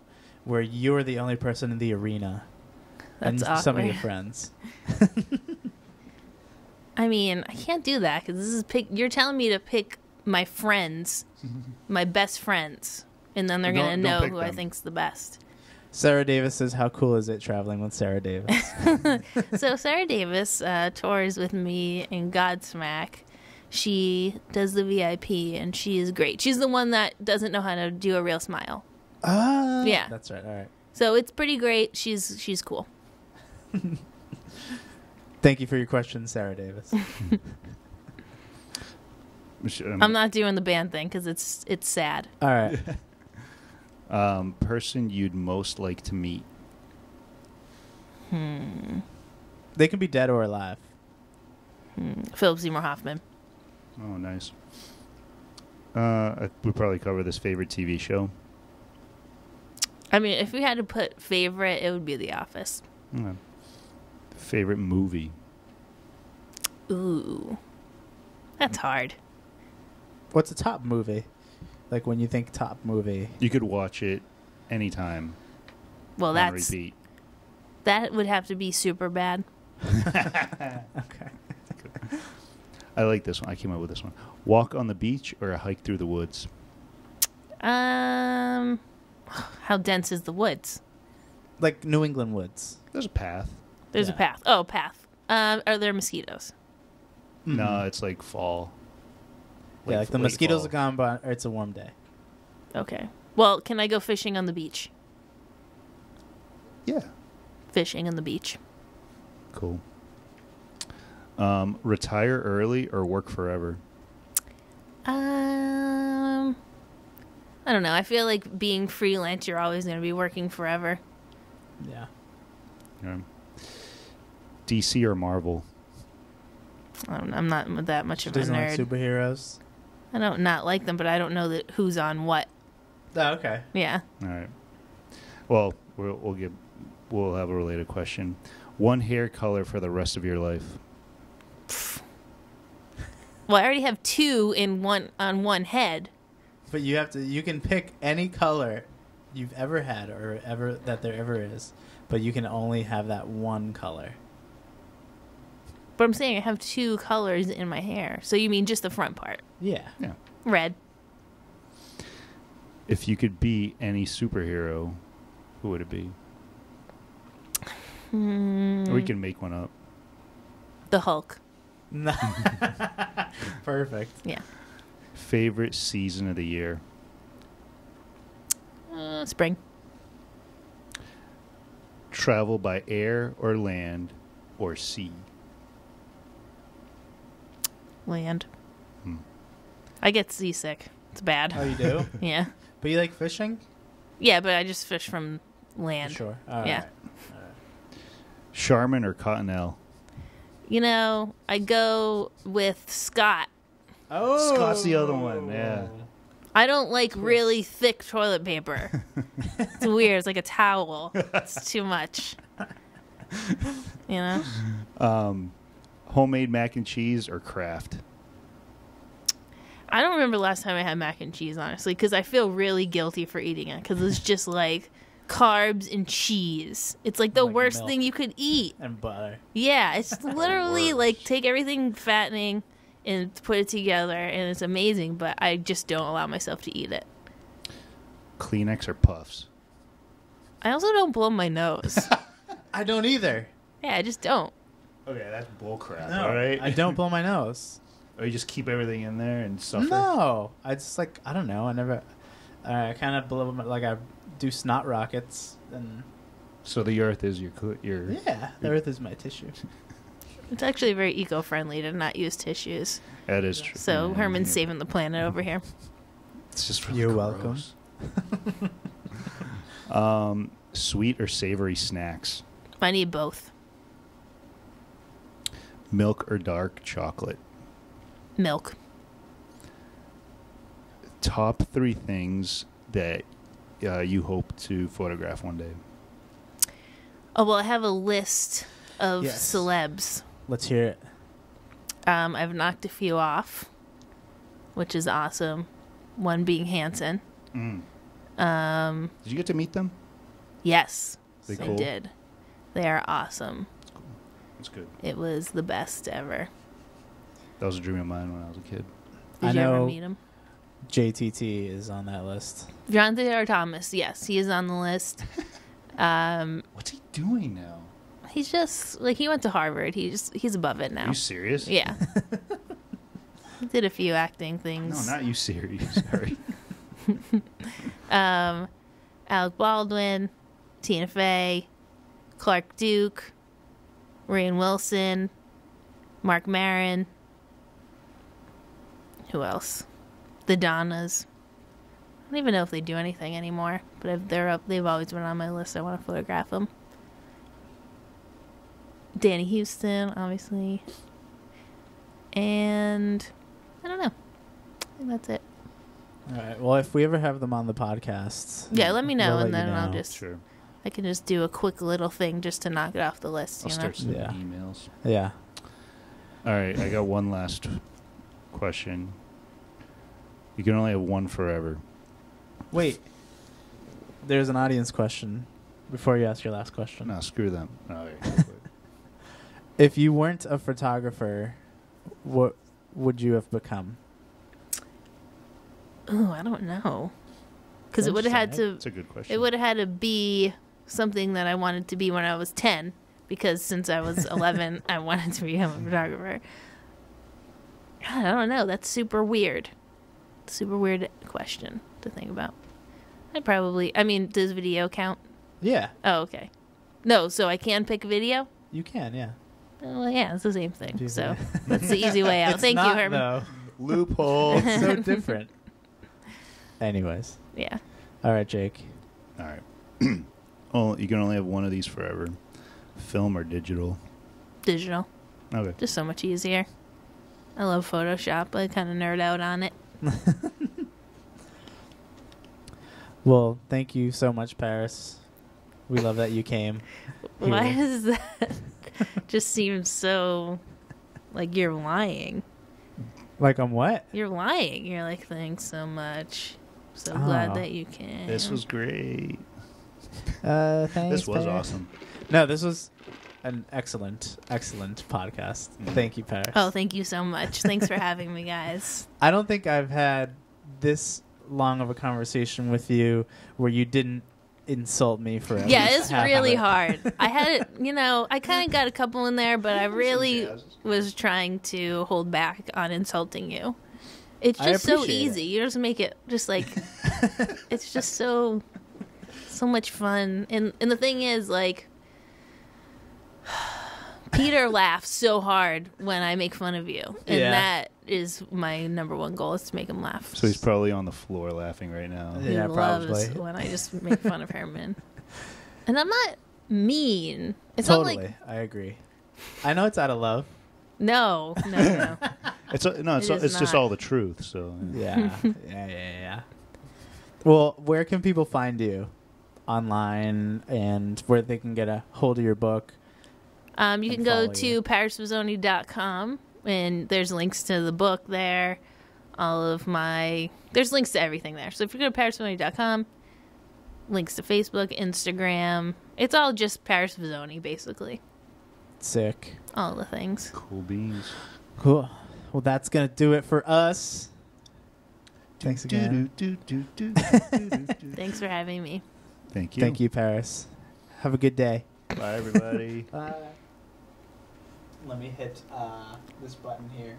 where you're the only person in the arena, That's and some of your awkward. friends. I mean, I can't do that because this is you're telling me to pick my friends, my best friends, and then they're Don't- going to don't know pick who I them. think's the best. Sarah Davis says, "How cool is it traveling with Sarah Davis?" So Sarah Davis tours with me in Godsmack. She does the VIP, and she is great. She's the one that doesn't know how to do a real smile. Ah, Yeah. that's right. All right. So it's pretty great. She's cool. Thank you for your question, Sarah Davis. I'm not doing the band thing because it's sad. All right. Person you'd most like to meet. They can be dead or alive. Philip Seymour Hoffman. Oh, nice. We probably cover this favorite TV show. I mean, if we had to put favorite, it would be The Office. Okay. Favorite movie. Ooh, that's hard. What's a top movie? Like when you think top movie. You could watch it anytime. Well, On that's repeat. that would have to be super bad. Okay. I like this one. I came up with this one. Walk on the beach or a hike through the woods. How dense is the woods? Like New England woods. There's a path. There's a Yeah. path. Oh, path. Are there mosquitoes? No, it's like fall. Yeah, like the late mosquitoes fall. are gone, but it's a warm day. Okay. Well, can I go fishing on the beach? Yeah. Fishing on the beach. Cool. Retire early or work forever. I don't know. I feel like being freelance, you're always going to be working forever. Yeah. Okay. DC or Marvel. I'm not that much She of a doesn't like nerd. superheroes. I don't not like them, but I don't know who's on what. Oh, okay. Yeah. All right. Well, we'll have a related question. One hair color for the rest of your life. Well, I already have two on one head. But you can pick any color you've ever had or ever that there ever is, but you can only have that one color. But I'm saying I have two colors in my hair. So you mean just the front part? Yeah. Yeah. Red. If you could be any superhero, who would it be? Or we can make one up. The Hulk. Perfect. Yeah. Favorite season of the year? Spring. Travel by air or land or sea? Land. Hmm. I get seasick. It's bad. Oh, you do? Yeah. But you like fishing? Yeah, but I just fish from land. Sure. All Yeah. right. Charmin or Cottonelle? You know, I go with Scott. Oh. Scott's the other one, yeah. I don't like really thick toilet paper. It's weird. It's like a towel. It's too much. You know? Homemade mac and cheese or Kraft? I don't remember the last time I had mac and cheese, honestly, because I feel really guilty for eating it, because it's just like carbs and cheese. It's like the Like worst milk. thing you could eat. And butter. Yeah, it's literally worst. like take everything fattening and put it together, and it's amazing, but I just don't allow myself to eat it. Kleenex or Puffs? I also don't blow my nose. I don't either. Yeah, I just don't. Okay, that's bullcrap. No, all right. I don't blow my nose. Or you just keep everything in there and suffer. No, I just like I don't know. I never. I kind of blow like I do snot rockets and So the earth is your yeah, the earth is my tissue. It's actually very eco-friendly to not use tissues. That is true. So Yeah, Herman's yeah. saving the planet over here. It's just really You're gross. Sweet or savory snacks? I need both. Milk or dark chocolate? Milk. Top 3 things that you hope to photograph one day. Oh, well, I have a list of Yes. celebs. Let's hear it. I've knocked a few off, which is awesome. One being Hanson. Mm. Um, Did you get to meet them? yes, They I cool? did. They are awesome. That's good. It was the best ever. That was a dream of mine when I was a kid. Did I you ever know- meet him? JTT is on that list. Jonathan R. Thomas, yes, he is on the list. What's he doing now? He's just like he went to Harvard. He's above it Are now. you serious? Yeah. He did a few acting No, things. not you serious. Sorry. Alec Baldwin, Tina Fey, Clark Duke, Rainn Wilson, Mark Maron. Who else? The Donnas. I don't even know if they do anything anymore, but if they're up, they've always been on my list. I want to photograph them. Danny Houston, obviously. And I don't know. I think that's it. All right. Well, if we ever have them on the podcast, Yeah, let me know, we'll and let you then I'll know. just Sure. I can just do a quick little thing just to knock it off the list. I'll You know. start sending Yeah. emails. Yeah. All right, I got one last question. You can only have one forever. Wait. There's an audience question before you ask your last question. No, screw them. All right. If you weren't a photographer, what would you have become? Ooh, I don't know. Because it Don't would have had say. to. That's a good question. It would have had to be something that I wanted to be when I was 10. Because since I was 11, I wanted to become a photographer. God, I don't know. That's super weird. Super weird question to think about. I mean, does video count? Yeah, Oh, okay. No, so I can pick video? you can. Yeah. Oh, well, yeah, it's the same thing. Easy. So that's the easy way out. It's Thank you, not, Herman. though. Loophole. It's so different. Anyways. Yeah. All right, Jake. All right. Well, you can only have one of these forever. Film or digital? Digital. Okay. Just so much easier. I love Photoshop. I kind of nerd out on it. Well, thank you so much, Paris. We love that you came. Why here. does that just seem so like you're lying? Like I'm what? You're lying. You're like, thanks so much. So Oh. glad that you came. This was great. Thanks. This was Paris. awesome. No, this was an excellent podcast. Thank you, Paris. Oh, thank you so much. Thanks for having me, guys. I don't think I've had this long of a conversation with you where you didn't insult me for at Yeah, least it's half of really it. hard. I had it, I kind of got a couple in there, but I really jazzes. was trying to hold back on insulting you. It's I just so appreciate it. easy. You just make it just like it's just so much fun. And the thing is, like, Peter laughs so hard when I make fun of you, and Yeah. that is my number one goal, is to make him laugh. So he's probably on the floor laughing right now. Yeah. He loves probably. when I just make fun of Herman. And I'm not mean. It's Totally, not like I agree. I know it's out of love. no. It's it's It is it's just not. all the truth. So Yeah. Well, where can people find you online, and where they can get a hold of your book? You And can go follow you. to parisvisone.com, and there's links to the book there. There's links to everything there. So if you go to parisvisone.com, links to Facebook, Instagram. It's all just Paris Visone, basically. Sick. All the things. Cool beans. Cool. Well, that's going to do it for us. Thanks again. Thanks for having me. Thank you. Thank you, Paris. Have a good day. Bye, everybody. Bye. Let me hit this button here.